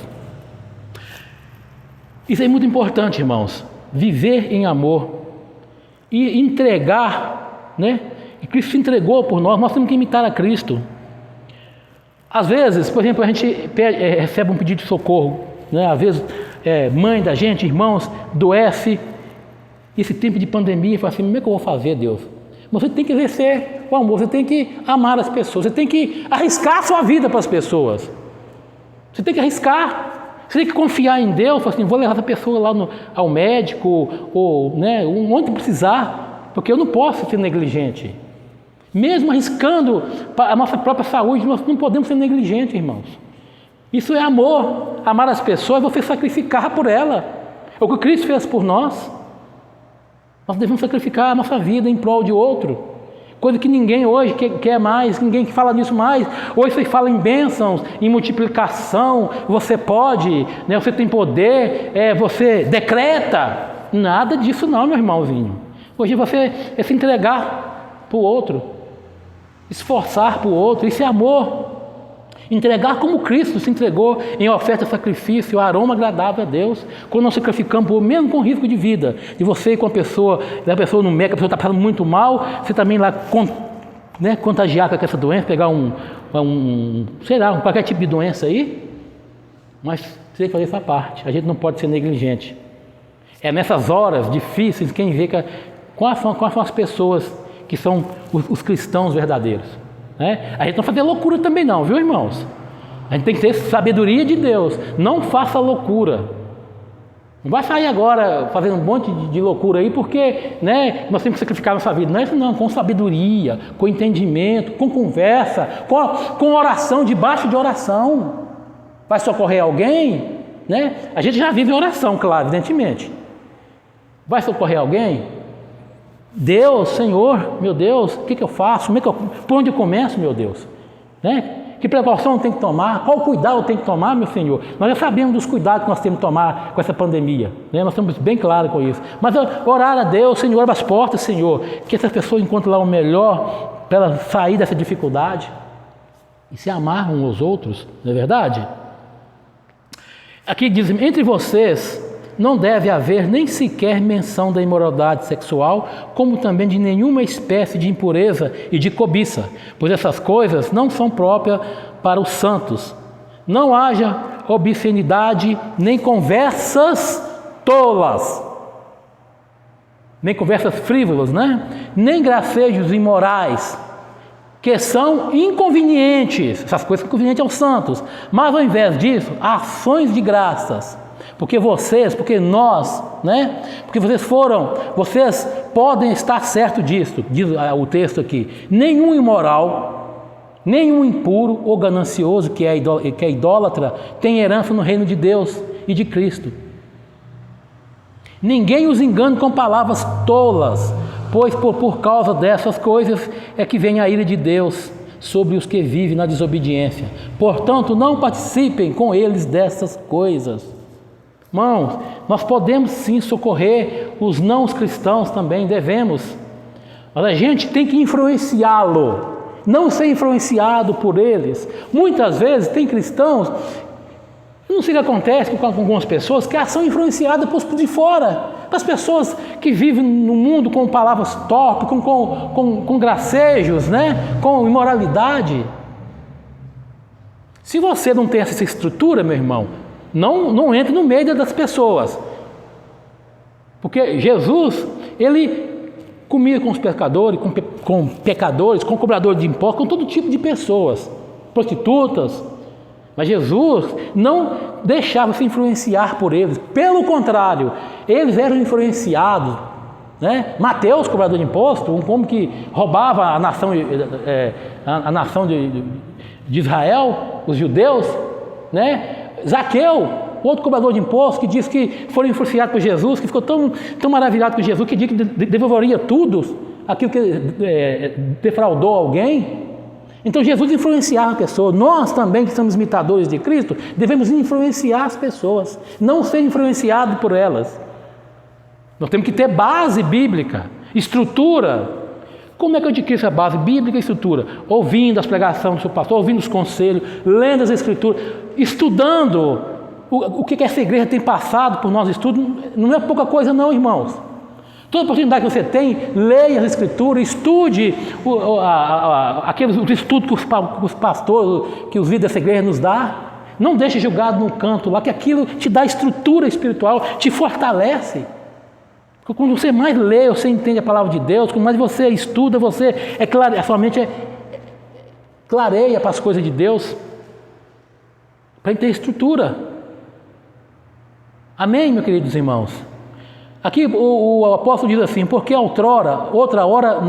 A: Isso é muito importante, irmãos. Viver em amor e entregar, né? E Cristo se entregou por nós temos que imitar a Cristo. Às vezes, por exemplo, a gente recebe um pedido de socorro, né? Às vezes, mãe da gente, irmãos, adoece. Esse tempo de pandemia, fala assim, como é que eu vou fazer, Deus? Você tem que exercer o amor, você tem que amar as pessoas, você tem que arriscar a sua vida para as pessoas. Você tem que arriscar, você tem que confiar em Deus, falar assim, vou levar essa pessoa lá ao médico, ou né, onde precisar, porque eu não posso ser negligente. Mesmo arriscando a nossa própria saúde, nós não podemos ser negligentes, irmãos. Isso é amor, amar as pessoas, você sacrificar por ela. É o que Cristo fez por nós. Nós devemos sacrificar a nossa vida em prol de outro. Coisa que ninguém hoje quer mais, ninguém que fala disso mais. Hoje você fala em bênçãos, em multiplicação, você pode, né, você tem poder, você decreta. Nada disso não, meu irmãozinho. Hoje você é se entregar para o outro, esforçar para o outro, isso é amor. Entregar como Cristo se entregou em oferta, sacrifício, aroma agradável a Deus. Quando nós sacrificamos, mesmo com risco de vida, de você ir com a pessoa no médico, a pessoa está passando muito mal, você também lá contagiar com essa doença, pegar qualquer tipo de doença aí, mas você tem que fazer essa parte. A gente não pode ser negligente. É nessas horas difíceis que a gente vê quais são as pessoas que são os cristãos verdadeiros. Né? A gente não fazer loucura também não, viu, irmãos? A gente tem que ter sabedoria de Deus. Não faça loucura. Não vai sair agora fazendo um monte de loucura aí, porque né, nós temos que sacrificar a nossa vida. Não é isso não, com sabedoria, com entendimento, com conversa, com oração, debaixo de oração. Vai socorrer alguém? Né? A gente já vive em oração, claro, evidentemente. Vai socorrer alguém? Deus, Senhor, meu Deus, o que eu faço? Por onde eu começo, meu Deus? Né? Que precaução tem que tomar? Qual cuidado tem que tomar, meu Senhor? Nós já sabemos dos cuidados que nós temos que tomar com essa pandemia, né? Nós estamos bem claros com isso. Mas orar a Deus, Senhor, abre as portas, Senhor, que essas pessoas encontrem lá o melhor para elas sair dessa dificuldade e se amar uns aos outros, não é verdade? Aqui diz, entre vocês não deve haver nem sequer menção da imoralidade sexual, como também de nenhuma espécie de impureza e de cobiça, pois essas coisas não são próprias para os santos. Não haja obscenidade, nem conversas tolas, nem conversas frívolas, né? Nem gracejos imorais, que são inconvenientes, essas coisas são inconvenientes aos santos, mas ao invés disso, ações de graças, porque nós, né? Porque vocês podem estar certos disso, diz o texto aqui, nenhum imoral, nenhum impuro ou ganancioso que é idólatra tem herança no reino de Deus e de Cristo. Ninguém os engane com palavras tolas, pois por causa dessas coisas é que vem a ira de Deus sobre os que vivem na desobediência. Portanto, não participem com eles dessas coisas. Irmãos, nós podemos sim socorrer os não cristãos também, devemos. Mas a gente tem que influenciá-lo, não ser influenciado por eles. Muitas vezes tem cristãos, não sei o que acontece com algumas pessoas, que são influenciadas por de fora. As pessoas que vivem no mundo com palavras torpes, com gracejos, né? Com imoralidade. Se você não tem essa estrutura, meu irmão, não entre no meio das pessoas. Porque Jesus, ele comia com os pecadores, com pecadores, com cobradores de impostos, com todo tipo de pessoas, prostitutas. Mas Jesus não deixava se influenciar por eles. Pelo contrário, eles eram influenciados, né? Mateus, cobrador de imposto, um homem que roubava a nação de Israel, os judeus, né? Zaqueu, outro cobrador de impostos, que disse que foram influenciados por Jesus, que ficou tão maravilhado com Jesus, que disse que devolveria tudo aquilo que defraudou alguém. Então Jesus influenciava a pessoa. Nós também, que somos imitadores de Cristo, devemos influenciar as pessoas, não ser influenciado por elas. Nós temos que ter base bíblica, estrutura. Como é que eu adquiro essa base bíblica e estrutura? Ouvindo as pregações do seu pastor, ouvindo os conselhos, lendo as escrituras, estudando o que essa igreja tem passado por nós estudos. Não é pouca coisa não, irmãos. Toda oportunidade que você tem, leia as escrituras, estude aqueles estudos que os pastores, que os líderes dessa igreja nos dão. Não deixe julgado num canto lá, que aquilo te dá estrutura espiritual, te fortalece. Porque quando você mais lê, você entende a palavra de Deus, quanto mais você estuda, a sua mente clareia para as coisas de Deus, para ter estrutura. Amém, meus queridos irmãos? Aqui o apóstolo diz assim, porque outra hora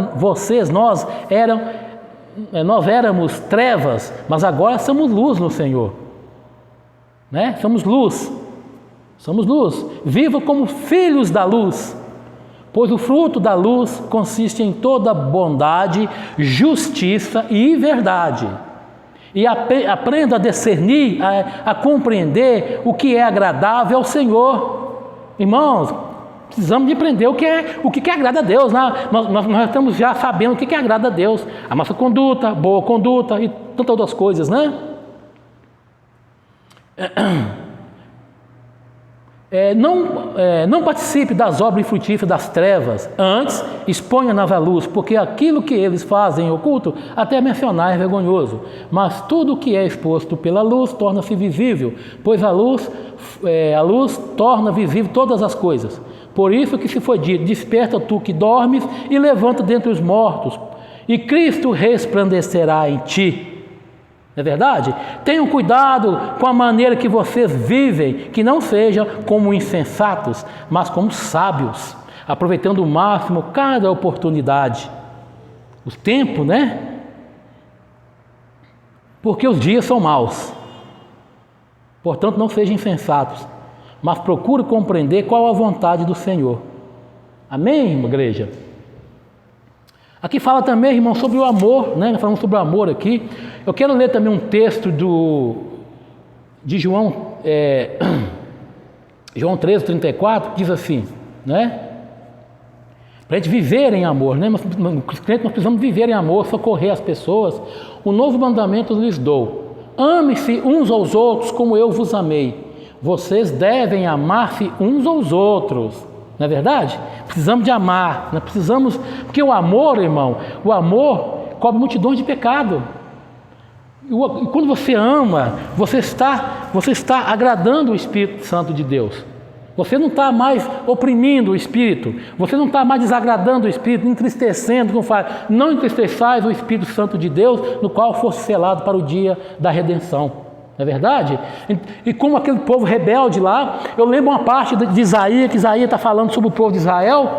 A: nós éramos trevas, mas agora somos luz no Senhor, né? Somos luz, viva como filhos da luz, pois o fruto da luz consiste em toda bondade, justiça e verdade, e aprenda a discernir, a compreender o que é agradável ao Senhor. Irmãos, precisamos de aprender o que agrada a Deus, né? Nós estamos já sabendo o que agrada a Deus, a nossa conduta, boa conduta e tantas outras coisas, né? Não participe das obras infrutíferas das trevas, antes exponha-nas à luz, porque aquilo que eles fazem em oculto, até mencionar é vergonhoso, mas tudo o que é exposto pela luz torna-se visível, pois a luz torna visível todas as coisas. Por isso que se foi dito, desperta tu que dormes e levanta dentre os mortos, e Cristo resplandecerá em ti. Não é verdade? Tenham cuidado com a maneira que vocês vivem, que não sejam como insensatos, mas como sábios, aproveitando o máximo cada oportunidade. O tempo, né? Porque os dias são maus. Portanto, não sejam insensatos, mas procure compreender qual a vontade do Senhor. Amém, igreja? Aqui fala também, irmão, sobre o amor, né? Falando sobre o amor aqui. Eu quero ler também um texto de João, João 13:34, que diz assim, né? Para a gente viver em amor, né? Nós precisamos viver em amor, socorrer as pessoas. Um novo mandamento lhes dou: ame-se uns aos outros como eu vos amei. Vocês devem amar-se uns aos outros. Não é verdade? Precisamos de amar, nós precisamos, porque o amor, irmão, o amor cobre multidões de pecado. E quando você ama, você está agradando o Espírito Santo de Deus. Você não está mais oprimindo o Espírito, você não está mais desagradando o Espírito, entristecendo, como fala, não entristeçais o Espírito Santo de Deus, no qual fosse selado para o dia da redenção. Não é verdade? E como aquele povo rebelde lá, eu lembro uma parte de Isaías, que Isaías está falando sobre o povo de Israel.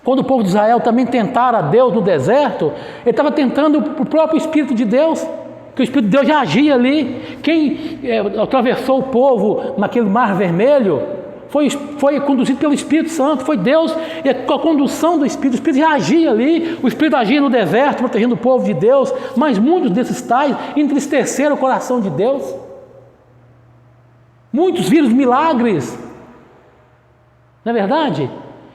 A: Quando o povo de Israel também tentara a Deus no deserto, ele estava tentando o próprio Espírito de Deus, que o Espírito de Deus já agia ali. Quem atravessou o povo naquele mar vermelho foi conduzido pelo Espírito Santo, foi Deus, e com a condução do Espírito, o Espírito já agia ali, o Espírito agia no deserto, protegendo o povo de Deus, mas muitos desses tais entristeceram o coração de Deus. Muitos viram os milagres, não é verdade?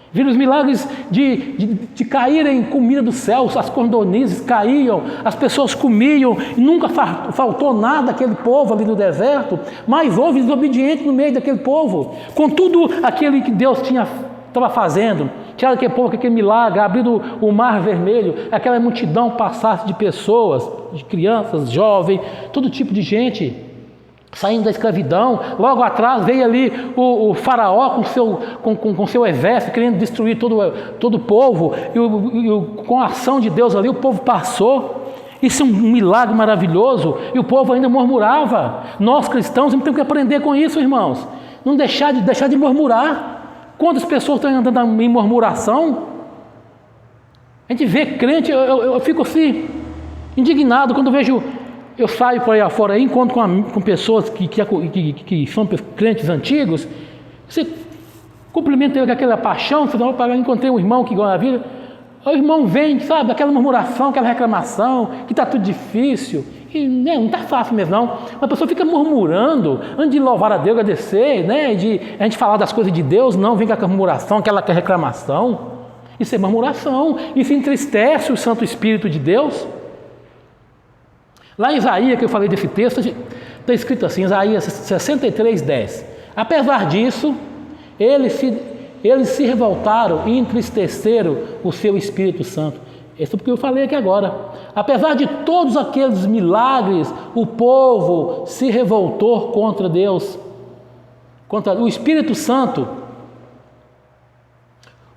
A: Viram os milagres de caírem comida do céu, as cordonizes caíam, as pessoas comiam, nunca faltou nada àquele povo ali no deserto, mas houve desobediente no meio daquele povo, com tudo aquele que Deus estava fazendo, tiraram aquele povo, aquele milagre, abrindo o mar vermelho, aquela multidão passasse de pessoas, de crianças, jovens, todo tipo de gente, saindo da escravidão. Logo atrás veio ali o faraó com seu exército, querendo destruir todo o povo, e com a ação de Deus ali, o povo passou. Isso é um milagre maravilhoso, e o povo ainda murmurava. Nós cristãos temos que aprender com isso, irmãos, não deixar de murmurar. Quantas pessoas estão andando em murmuração? A gente vê crente, eu fico assim, indignado quando vejo. Eu saio por aí afora e encontro com pessoas que são crentes antigos. Você cumprimenta ele com aquela paixão. Você fala, encontrei um irmão que igual a vida. O irmão vem, sabe, aquela murmuração, aquela reclamação, que está tudo difícil. E não está fácil mesmo, não. A pessoa fica murmurando, antes de louvar a Deus, agradecer, né, de a gente falar das coisas de Deus, não vem com aquela murmuração, aquela reclamação. Isso é murmuração. Isso entristece o Santo Espírito de Deus. Lá em Isaías, que eu falei desse texto, está escrito assim, Isaías 63:10. Apesar disso, eles se revoltaram e entristeceram o seu Espírito Santo. Isso é porque eu falei aqui agora. Apesar de todos aqueles milagres, o povo se revoltou contra Deus, contra o Espírito Santo.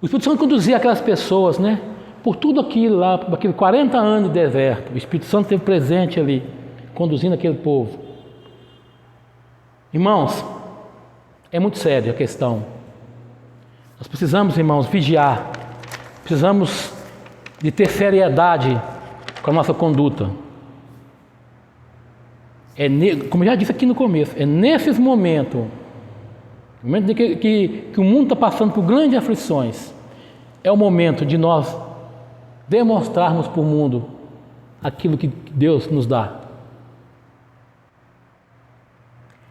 A: O Espírito Santo conduzia aquelas pessoas, né? Por tudo aquilo lá, por aqueles 40 anos de deserto, o Espírito Santo esteve presente ali, conduzindo aquele povo. Irmãos, é muito séria a questão. Nós precisamos, irmãos, vigiar, precisamos de ter seriedade com a nossa conduta. Como eu já disse aqui no começo, é nesses momentos, no momento que o mundo está passando por grandes aflições, é o momento de nós demonstrarmos para o mundo aquilo que Deus nos dá.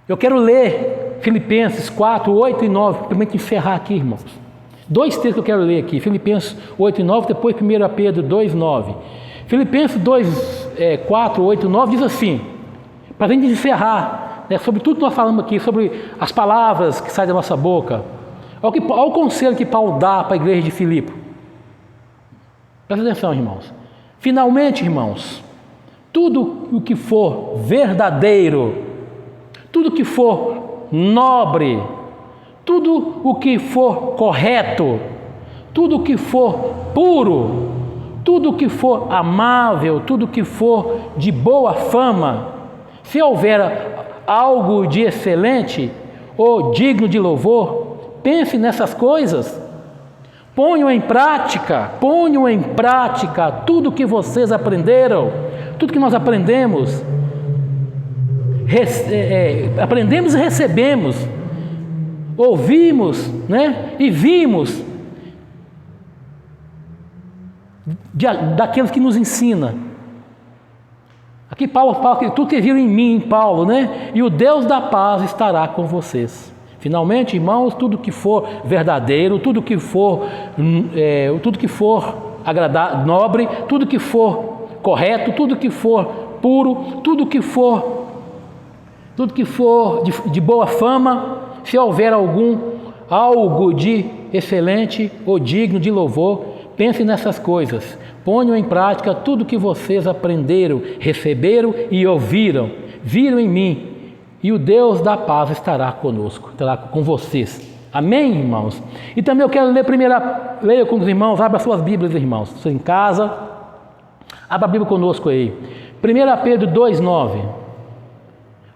A: Eu quero ler Filipenses 4, 8 e 9, para encerrar aqui, irmãos. Dois textos que eu quero ler aqui, Filipenses 8 e 9, depois 1 Pedro 2, 9. Filipenses 2, 4, 8 e 9 diz assim, para a gente encerrar, né, sobre tudo que nós falamos aqui, sobre as palavras que saem da nossa boca. Olha o conselho que Paulo dá para a igreja de Filipe. Presta atenção, irmãos. Finalmente, irmãos, tudo o que for verdadeiro, tudo o que for nobre, tudo o que for correto, tudo o que for puro, tudo o que for amável, tudo o que for de boa fama, se houver algo de excelente ou digno de louvor, pense nessas coisas. Ponham em prática tudo que vocês aprenderam, tudo que nós aprendemos. Aprendemos e recebemos, ouvimos, né, e vimos daqueles que nos ensina. Aqui Paulo fala que tudo que viram em mim, em Paulo, né? E o Deus da paz estará com vocês. Finalmente, irmãos, tudo que for verdadeiro, tudo que for agradável, nobre, tudo que for correto, tudo que for puro, tudo que for de boa fama, se houver algo de excelente ou digno de louvor, pense nessas coisas. Ponham em prática tudo que vocês aprenderam, receberam e ouviram, viram em mim, e o Deus da paz estará conosco, estará com vocês. Amém, irmãos? E também eu quero ler leia com os irmãos, abra suas Bíblias, irmãos. Você em casa, abra a Bíblia conosco aí. 1 Pedro 2,9.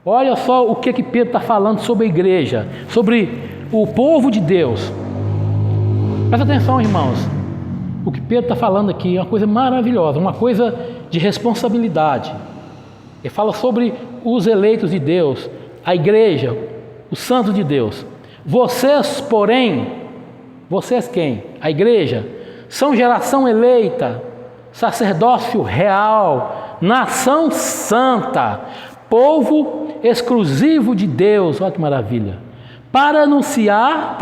A: Olha só o que Pedro está falando sobre a igreja, sobre o povo de Deus. Presta atenção, irmãos. O que Pedro está falando aqui é uma coisa maravilhosa, uma coisa de responsabilidade. Ele fala sobre os eleitos de Deus, a igreja, os santos de Deus. Vocês, porém, vocês quem? A igreja, são geração eleita, sacerdócio real, nação santa, povo exclusivo de Deus. Olha que maravilha! Para anunciar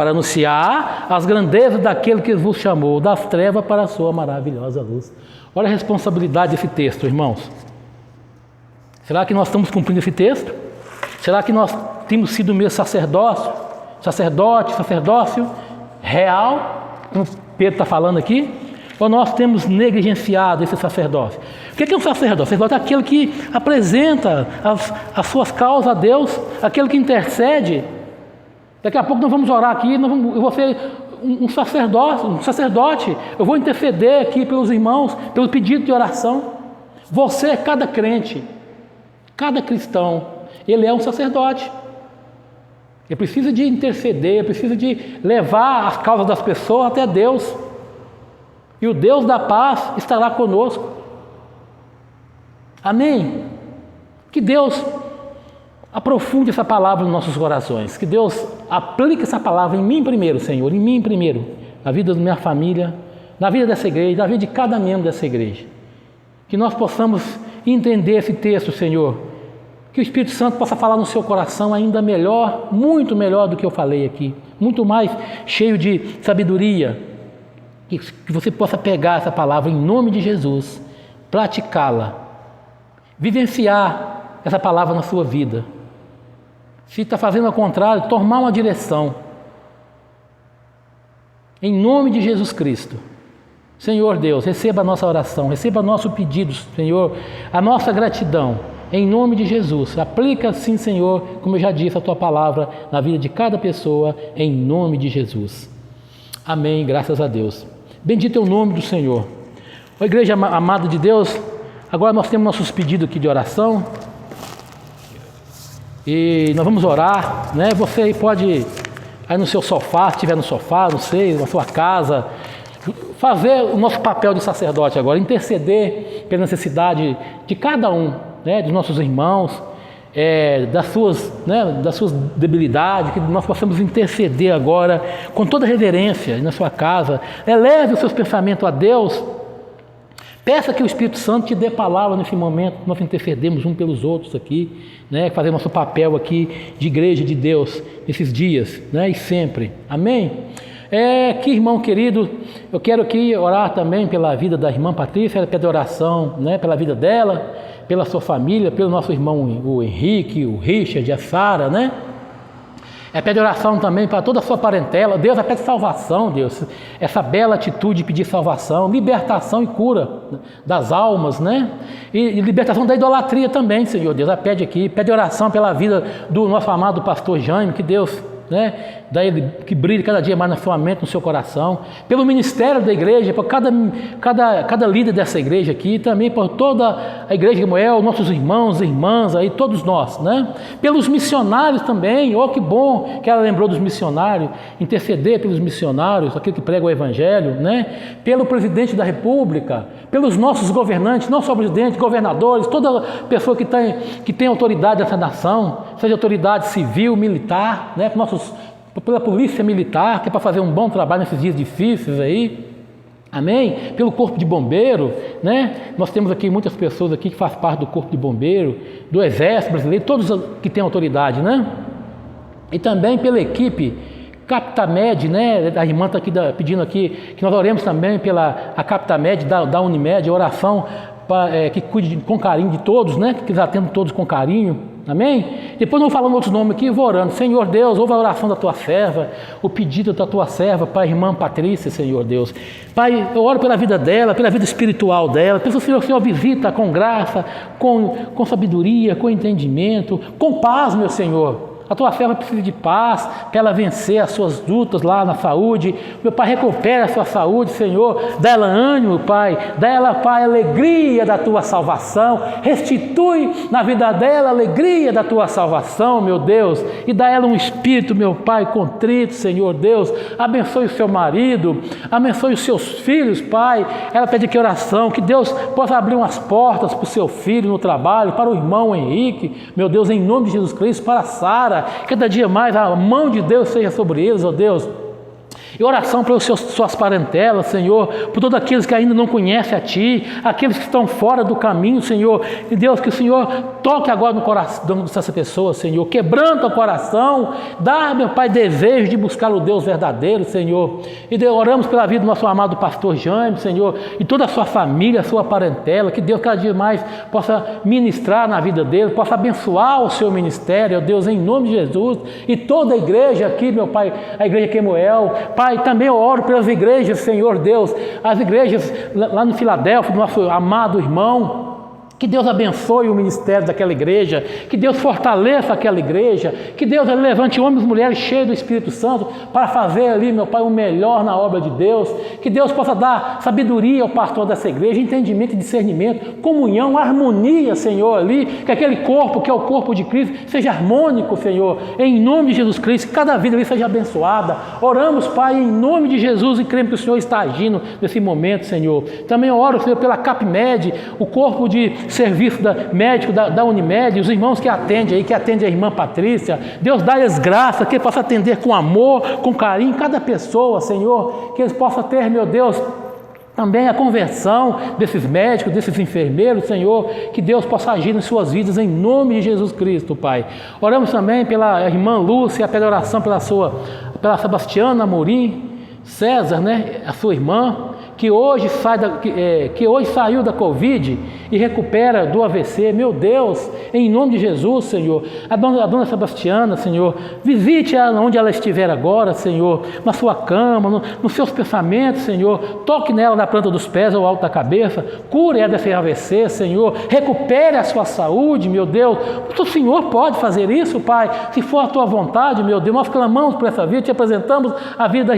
A: as grandezas daquele que vos chamou das trevas para a sua maravilhosa luz. Olha a responsabilidade desse texto, irmãos. Será que nós estamos cumprindo esse texto? Será que nós temos sido mesmo sacerdócio real, como Pedro está falando aqui? Ou nós temos negligenciado esse sacerdócio? O que é um sacerdócio? O sacerdócio é aquele que apresenta as suas causas a Deus, aquele que intercede. Daqui a pouco nós vamos orar aqui, eu vou ser um sacerdote, eu vou interceder aqui pelos irmãos, pelo pedido de oração. Você, cada crente, cada cristão, ele é um sacerdote. Ele precisa de interceder, precisa de levar as causas das pessoas até Deus. E o Deus da paz estará conosco. Amém? Que Deus aprofunde essa palavra nos nossos corações. Que Deus aplique essa palavra em mim primeiro, Senhor, em mim primeiro, na vida da minha família, na vida dessa igreja, na vida de cada membro dessa igreja. Que nós possamos entender esse texto, Senhor. Que o Espírito Santo possa falar no seu coração ainda melhor, muito melhor do que eu falei aqui. Muito mais cheio de sabedoria. Que você possa pegar essa palavra em nome de Jesus, praticá-la, vivenciar essa palavra na sua vida. Se está fazendo ao contrário, tomar uma direção. Em nome de Jesus Cristo. Senhor Deus, receba a nossa oração, receba nosso pedido, Senhor, a nossa gratidão. Em nome de Jesus, aplica sim, Senhor, como eu já disse, a Tua palavra na vida de cada pessoa, em nome de Jesus. Amém, graças a Deus. Bendito é o nome do Senhor. Ó igreja amada de Deus, agora nós temos nossos pedidos aqui de oração. E nós vamos orar, né? Você aí pode, aí no seu sofá, se estiver no sofá, não sei, na sua casa, fazer o nosso papel de sacerdote agora, interceder pela necessidade de cada um, né? Dos nossos irmãos, das suas debilidades, que nós possamos interceder agora com toda reverência na sua casa. Eleve os seus pensamentos a Deus. Peça que o Espírito Santo te dê palavra nesse momento, nós intercedemos uns pelos outros aqui, né? Fazer nosso papel aqui de igreja de Deus nesses dias, né? E sempre. Amém? Que irmão querido, eu quero aqui orar também pela vida da irmã Patrícia, ela pede oração, né? Pela vida dela, pela sua família, pelo nosso irmão o Henrique, o Richard, a Sara, né? Pede oração também para toda a sua parentela. Deus pede salvação, Deus. Essa bela atitude de pedir salvação, libertação e cura das almas, né? E libertação da idolatria também, Senhor Deus. Pede aqui, pede oração pela vida do nosso amado pastor Jaime, que Deus, né, daí ele que brilhe cada dia mais na sua mente, no seu coração, pelo ministério da igreja, por cada líder dessa igreja aqui, também por toda a igreja de Moel, nossos irmãos e irmãs aí, todos nós, né? Pelos missionários também, que bom que ela lembrou dos missionários, interceder pelos missionários, aquele que prega o evangelho, né? Pelo presidente da república, pelos nossos governantes, não só presidente, governadores, toda pessoa que tem autoridade nessa nação, seja autoridade civil, militar, né? Pela polícia militar, que é para fazer um bom trabalho nesses dias difíceis aí, Amém? Pelo corpo de bombeiro, né? Nós temos aqui muitas pessoas aqui que fazem parte do corpo de bombeiro, do Exército Brasileiro, todos que têm autoridade, né? E também pela equipe Captamed, né? A irmã está aqui pedindo aqui que nós oremos também pela a Captamed da Unimed, a oração que cuide com carinho de todos, né? Que eles atendam todos com carinho. Amém? Depois eu vou falando outros nomes aqui e vou orando. Senhor Deus, ouve a oração da tua serva, o pedido da tua serva, Pai, irmã Patrícia, Senhor Deus. Pai, eu oro pela vida dela, pela vida espiritual dela. Peço ao Senhor, o Senhor visita com graça, com sabedoria, com entendimento, com paz, meu Senhor. A tua serva precisa de paz, para ela vencer as suas lutas lá na saúde. Meu Pai, recupera a sua saúde, Senhor. Dá ela ânimo, Pai. Dá ela, Pai, alegria da tua salvação. Restitui na vida dela a alegria da tua salvação, meu Deus. E dá ela um espírito, meu Pai, contrito, Senhor Deus. Abençoe o seu marido. Abençoe os seus filhos, Pai. Ela pede que oração, que Deus possa abrir umas portas para o seu filho no trabalho, para o irmão Henrique, meu Deus, em nome de Jesus Cristo, para a Sara. Cada dia mais a mão de Deus seja sobre eles, ó Deus. E oração pelas suas parentelas, Senhor, por todos aqueles que ainda não conhecem a Ti, aqueles que estão fora do caminho, Senhor. E Deus, que o Senhor toque agora no coração dessa pessoa, Senhor. Quebranta o coração, dá, meu Pai, desejo de buscar o Deus verdadeiro, Senhor. E oramos pela vida do nosso amado pastor Jaime, Senhor, e toda a sua família, a sua parentela. Que Deus cada dia mais possa ministrar na vida dele, possa abençoar o seu ministério, ó Deus, em nome de Jesus. E toda a igreja aqui, meu Pai, a igreja Quemuel, Pai, também eu oro pelas igrejas, Senhor Deus, as igrejas lá no Filadélfia, do nosso amado irmão. Que Deus abençoe o ministério daquela igreja, que Deus fortaleça aquela igreja, que Deus levante homens e mulheres cheios do Espírito Santo para fazer ali, meu Pai, o melhor na obra de Deus, que Deus possa dar sabedoria ao pastor dessa igreja, entendimento e discernimento, comunhão, harmonia, Senhor, ali, que aquele corpo que é o corpo de Cristo seja harmônico, Senhor, em nome de Jesus Cristo, que cada vida ali seja abençoada. Oramos, Pai, em nome de Jesus e cremos que o Senhor está agindo nesse momento, Senhor. Também oro, Senhor, pela Capmed, o corpo de serviço médico da Unimed, os irmãos que atendem aí, que atendem a irmã Patrícia. Deus dá-lhes graça, que ele possa atender com amor, com carinho, cada pessoa, Senhor, que eles possam ter, meu Deus, também a conversão desses médicos, desses enfermeiros, Senhor, que Deus possa agir em suas vidas, em nome de Jesus Cristo, Pai. Oramos também pela irmã Lúcia, pela oração pela Sebastiana Amorim, César, né, a sua irmã, que hoje saiu da Covid e recupera do AVC. Meu Deus, em nome de Jesus, Senhor, a dona Sebastiana, Senhor, visite ela onde ela estiver agora, Senhor, na sua cama, nos seus pensamentos, Senhor, toque nela da planta dos pés ao alto da cabeça, cure ela desse AVC, Senhor, recupere a sua saúde, meu Deus. O Senhor pode fazer isso, Pai, se for a tua vontade, meu Deus. Nós clamamos por essa vida, te apresentamos a vida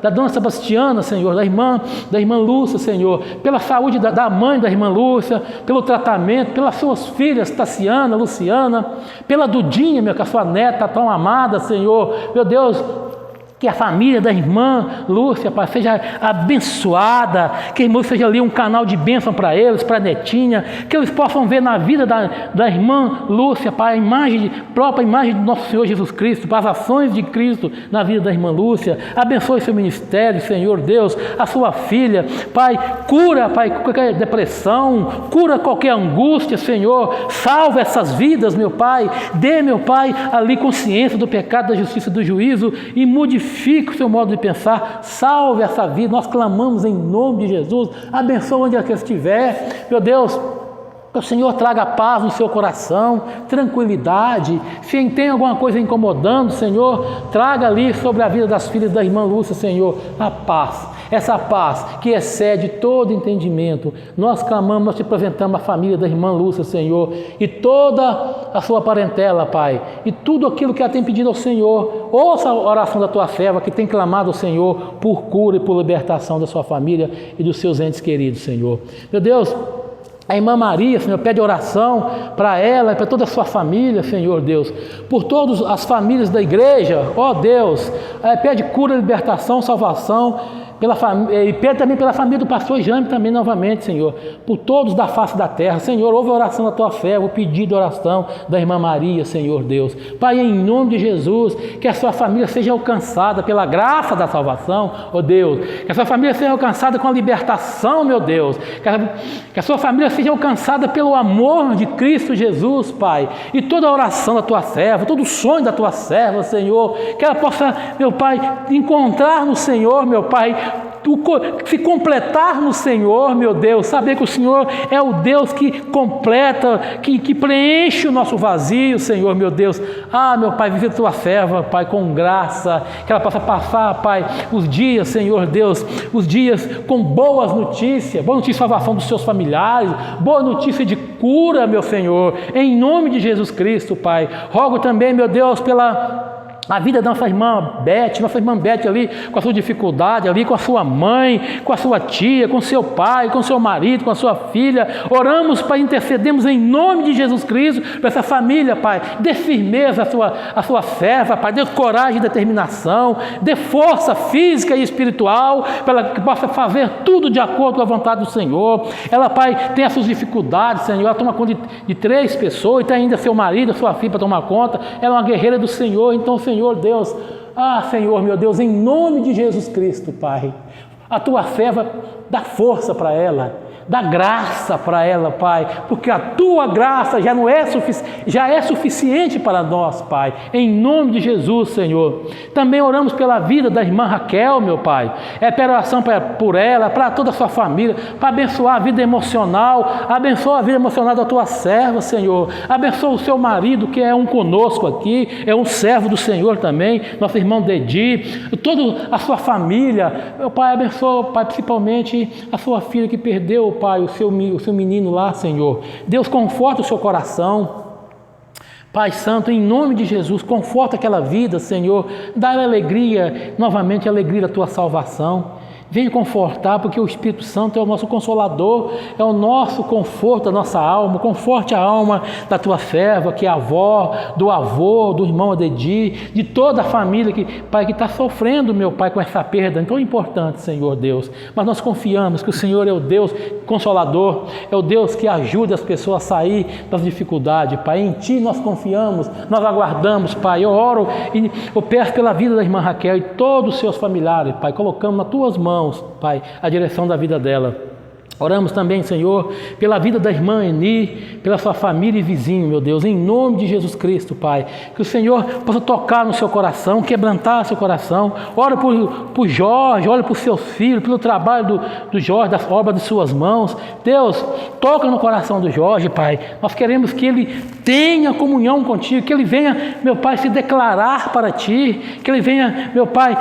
A: da dona Sebastiana, Senhor, da irmã Lúcia, Senhor, pela saúde da mãe da irmã Lúcia, pelo tratamento, pelas suas filhas, Tassiana, Luciana, pela Dudinha, meu, que a sua neta tão amada, Senhor, meu Deus, que a família da irmã Lúcia, Pai, seja abençoada, que a irmã seja ali um canal de bênção para eles, para a netinha, que eles possam ver na vida da irmã Lúcia, Pai, própria imagem do nosso Senhor Jesus Cristo, as ações de Cristo na vida da irmã Lúcia. Abençoe seu ministério, Senhor Deus, a sua filha, Pai, cura, Pai, qualquer depressão, cura qualquer angústia, Senhor, salva essas vidas, meu Pai, dê, meu Pai, ali consciência do pecado, da justiça e do juízo e modifique o seu modo de pensar, salve essa vida. Nós clamamos em nome de Jesus, abençoe onde ela estiver, meu Deus, que o Senhor traga paz no seu coração, tranquilidade. Se tem alguma coisa incomodando, Senhor, traga ali sobre a vida das filhas da irmã Lúcia, Senhor, a paz, essa paz que excede todo entendimento. Nós clamamos, nós te apresentamos a família da irmã Lúcia, Senhor, e toda a sua parentela, Pai, e tudo aquilo que ela tem pedido ao Senhor. Ouça a oração da tua serva que tem clamado ao Senhor por cura e por libertação da sua família e dos seus entes queridos, Senhor. Meu Deus, a irmã Maria, Senhor, pede oração para ela e para toda a sua família, Senhor Deus, por todas as famílias da igreja, ó Deus, pede cura, libertação, salvação. e Pedro também pela família do pastor Jaime também novamente, Senhor, por todos da face da terra. Senhor, ouve a oração da tua fé, o pedido de oração da irmã Maria, Senhor Deus. Pai, em nome de Jesus, que a sua família seja alcançada pela graça da salvação, ó Deus, que a sua família seja alcançada com a libertação, meu Deus, que a sua família seja alcançada pelo amor de Cristo Jesus, Pai, e toda a oração da tua serva, todo o sonho da tua serva, Senhor, que ela possa, meu Pai, encontrar no Senhor, meu Pai, se completar no Senhor, meu Deus, saber que o Senhor é o Deus que completa, que preenche o nosso vazio, Senhor, meu Deus. Meu Pai, visita a tua serva, Pai, com graça, que ela possa passar, Pai, os dias, Senhor Deus, os dias com boa notícia de salvação dos seus familiares, boa notícia de cura, meu Senhor, em nome de Jesus Cristo, Pai. Rogo também, meu Deus, pela a vida da nossa irmã Beth ali, com a sua dificuldade ali, com a sua mãe, com a sua tia, com o seu pai, com o seu marido, com a sua filha. Oramos, Pai, intercedemos em nome de Jesus Cristo para essa família, Pai. Dê firmeza à sua serva, Pai. Dê coragem e determinação. Dê força física e espiritual para que possa fazer tudo de acordo com a vontade do Senhor. Ela, Pai, tem as suas dificuldades, Senhor. Ela toma conta de 3 pessoas e tem ainda seu marido, sua filha para tomar conta. Ela é uma guerreira do Senhor, então, Senhor Deus, Senhor, meu Deus, em nome de Jesus Cristo, Pai, a tua serva dá força para ela, dá graça para ela, Pai, porque a tua graça já é suficiente para nós, Pai, em nome de Jesus, Senhor. Também oramos pela vida da irmã Raquel, meu Pai, pela oração por ela, para toda a sua família, para abençoar a vida emocional, abençoa a vida emocional da tua serva, Senhor, abençoa o seu marido, que é um conosco aqui, é um servo do Senhor também, nosso irmão Dedi, toda a sua família, meu Pai, abençoa, Pai, principalmente a sua filha que perdeu, Pai, o seu menino lá, Senhor. Deus, conforta o seu coração. Pai Santo, em nome de Jesus, conforta aquela vida, Senhor. Dá-lhe alegria, novamente a alegria da tua salvação. Venha confortar, porque o Espírito Santo é o nosso consolador, é o nosso conforto da nossa alma. Conforte a alma da tua serva, que é a avó, do avô, do irmão Adedi, de toda a família Pai, que está sofrendo, meu Pai, com essa perda tão importante, Senhor Deus. Mas nós confiamos que o Senhor é o Deus consolador, é o Deus que ajuda as pessoas a sair das dificuldades, Pai. Em Ti nós confiamos, nós aguardamos, Pai. Eu oro e eu peço pela vida da irmã Raquel e todos os seus familiares, Pai. Colocamos nas Tuas mãos, Pai, a direção da vida dela. Oramos também, Senhor, pela vida da irmã Eni, pela sua família e vizinho, meu Deus, em nome de Jesus Cristo, Pai. Que o Senhor possa tocar no seu coração, quebrantar seu coração. Ora por Jorge, ora por seus filhos, pelo trabalho do Jorge, das obras de suas mãos. Deus, toca no coração do Jorge, Pai. Nós queremos que ele tenha comunhão contigo, que ele venha, meu Pai, se declarar para Ti, que ele venha, meu Pai,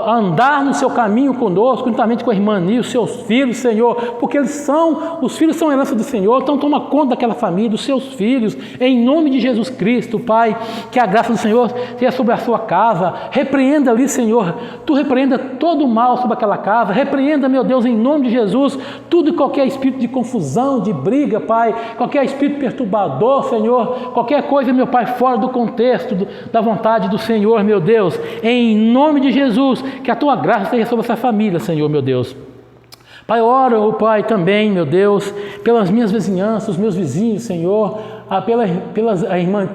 A: andar no seu caminho conosco, juntamente com a irmã Eni, os seus filhos, Senhor, porque os filhos são herança do Senhor, então toma conta daquela família, dos seus filhos, em nome de Jesus Cristo, Pai, que a graça do Senhor seja sobre a sua casa. Repreenda ali, Senhor, Tu repreenda todo o mal sobre aquela casa, repreenda, meu Deus, em nome de Jesus, tudo e qualquer espírito de confusão, de briga, Pai, qualquer espírito perturbador, Senhor, qualquer coisa, meu Pai, fora do contexto da vontade do Senhor, meu Deus, em nome de Jesus, que a Tua graça seja sobre essa família, Senhor, meu Deus. Pai, oro, Pai, também, meu Deus, pelas minhas vizinhanças, os meus vizinhos, Senhor, pela irmã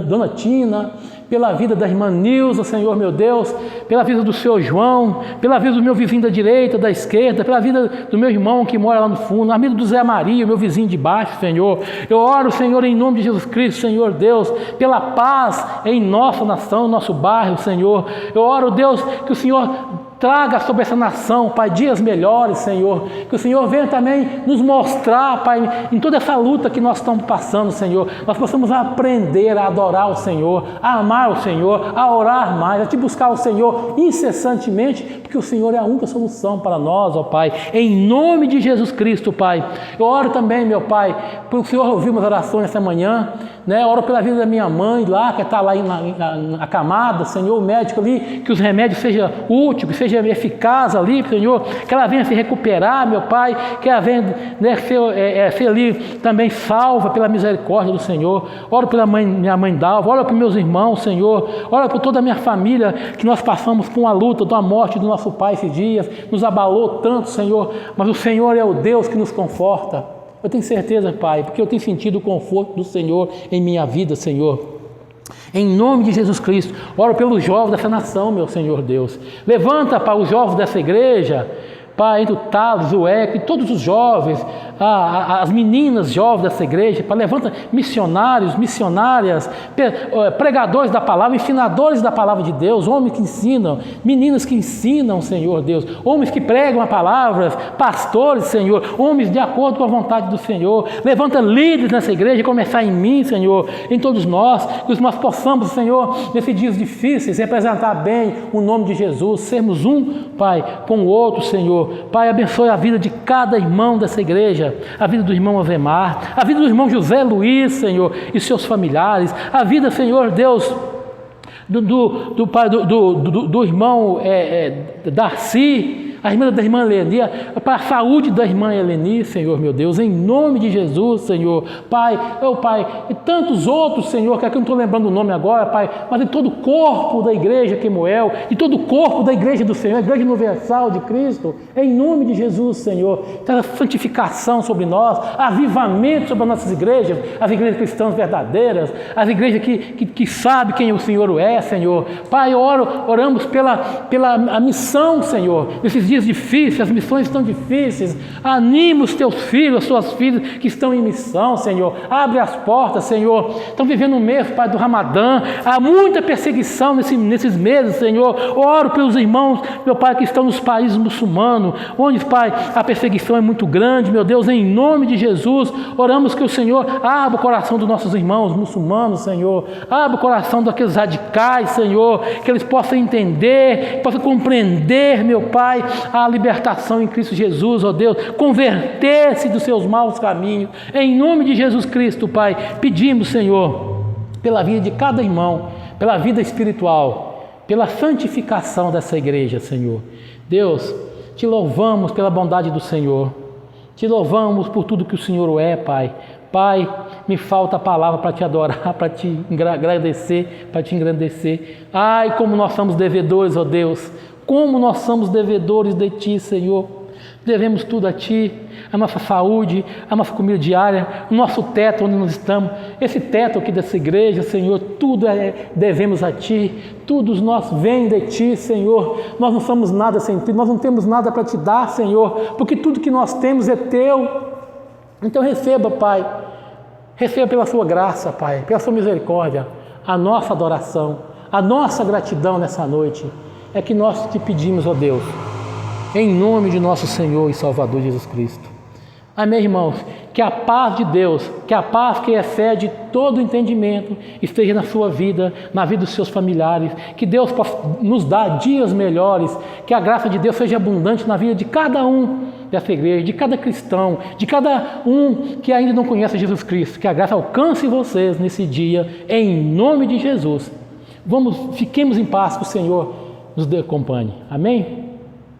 A: Dona Tina, pela vida da irmã Nilza, Senhor, meu Deus, pela vida do Senhor João, pela vida do meu vizinho da direita, da esquerda, pela vida do meu irmão que mora lá no fundo, a vida do Zé Maria, meu vizinho de baixo, Senhor. Eu oro, Senhor, em nome de Jesus Cristo, Senhor Deus, pela paz em nossa nação, no nosso bairro, Senhor. Eu oro, Deus, que o Senhor traga sobre essa nação, Pai, dias melhores, Senhor. Que o Senhor venha também nos mostrar, Pai, em toda essa luta que nós estamos passando, Senhor, nós possamos aprender a adorar o Senhor, a amar o Senhor, a orar mais, a Te buscar o Senhor incessantemente, porque o Senhor é a única solução para nós, ó Pai. Em nome de Jesus Cristo, Pai. Eu oro também, meu Pai, para o Senhor ouvir umas orações nessa manhã, né? Oro pela vida da minha mãe lá, que está lá acamada, Senhor, o médico ali, que os remédios sejam úteis, que seja eficaz ali, Senhor, que ela venha se recuperar, meu Pai, que ela venha, né, ser ali também salva pela misericórdia do Senhor. Oro pela minha mãe Dalva, oro pelos meus irmãos, Senhor, oro por toda a minha família, que nós passamos por uma luta da morte do nosso pai esses dias, nos abalou tanto, Senhor, mas o Senhor é o Deus que nos conforta. Eu tenho certeza, Pai, porque eu tenho sentido o conforto do Senhor em minha vida, Senhor. Em nome de Jesus Cristo, oro pelos jovens dessa nação, meu Senhor Deus. Levanta, Pai, os jovens dessa igreja, Pai, entre o Thales, o Eco e todos os jovens, as meninas jovens dessa igreja, Pai, levanta missionários, missionárias, pregadores da palavra, ensinadores da palavra de Deus, homens que ensinam, meninas que ensinam, Senhor Deus, homens que pregam a palavra, pastores, Senhor, homens de acordo com a vontade do Senhor. Levanta líderes nessa igreja, começar em mim, Senhor, em todos nós, que nós possamos, Senhor, nesses dias difíceis, representar bem o nome de Jesus, sermos um, Pai, com o outro, Senhor. Pai, abençoe a vida de cada irmão dessa igreja, a vida do irmão Avemar, a vida do irmão José Luiz, Senhor, e seus familiares, a vida, Senhor Deus, do irmão Darcy, da irmã Eleni, para a saúde da irmã Eleni, Senhor meu Deus, em nome de Jesus, Senhor, Pai, Pai, e tantos outros, Senhor, que aqui eu não estou lembrando o nome agora, Pai, mas de todo o corpo da igreja Quemuel, de todo o corpo da igreja do Senhor, a igreja universal de Cristo, em nome de Jesus, Senhor, traz santificação sobre nós, avivamento sobre as nossas igrejas, as igrejas cristãs verdadeiras, as igrejas que sabem quem o Senhor é, Senhor. Pai, oramos pela missão, Senhor, nesses dias difíceis, as missões estão difíceis, anima os teus filhos, as suas filhas que estão em missão, Senhor, abre as portas, Senhor, estão vivendo um mês, Pai, do Ramadã, há muita perseguição nesses meses, Senhor. Oro pelos irmãos, meu Pai, que estão nos países muçulmanos, onde, Pai, a perseguição é muito grande, meu Deus, em nome de Jesus, oramos que o Senhor abra o coração dos nossos irmãos muçulmanos, Senhor, abra o coração daqueles radicais, Senhor, que eles possam entender, possam compreender, meu Pai, a libertação em Cristo Jesus, ó Deus, converter-se dos seus maus caminhos, em nome de Jesus Cristo, Pai, pedimos, Senhor, pela vida de cada irmão, pela vida espiritual, pela santificação dessa igreja, Senhor. Deus, te louvamos pela bondade do Senhor, te louvamos por tudo que o Senhor é, Pai. Pai, me falta a palavra para te adorar, para te agradecer, para te engrandecer. Ai, como nós somos devedores, ó Deus, como nós somos devedores de Ti, Senhor. Devemos tudo a Ti, a nossa saúde, a nossa comida diária, o nosso teto onde nós estamos, esse teto aqui dessa igreja, Senhor, tudo devemos a Ti, tudo nós vem de Ti, Senhor. Nós não somos nada sem Ti, nós não temos nada para Te dar, Senhor, porque tudo que nós temos é Teu. Então receba, Pai, receba pela Sua graça, Pai, pela Sua misericórdia, a nossa adoração, a nossa gratidão nessa noite. É que nós te pedimos, ó Deus, em nome de nosso Senhor e Salvador Jesus Cristo. Amém, irmãos? Que a paz de Deus, que a paz que excede todo o entendimento, esteja na sua vida, na vida dos seus familiares, que Deus possa nos dar dias melhores, que a graça de Deus seja abundante na vida de cada um dessa igreja, de cada cristão, de cada um que ainda não conhece Jesus Cristo, que a graça alcance vocês nesse dia, em nome de Jesus. Fiquemos em paz, que o Senhor nos acompanhe. Amém?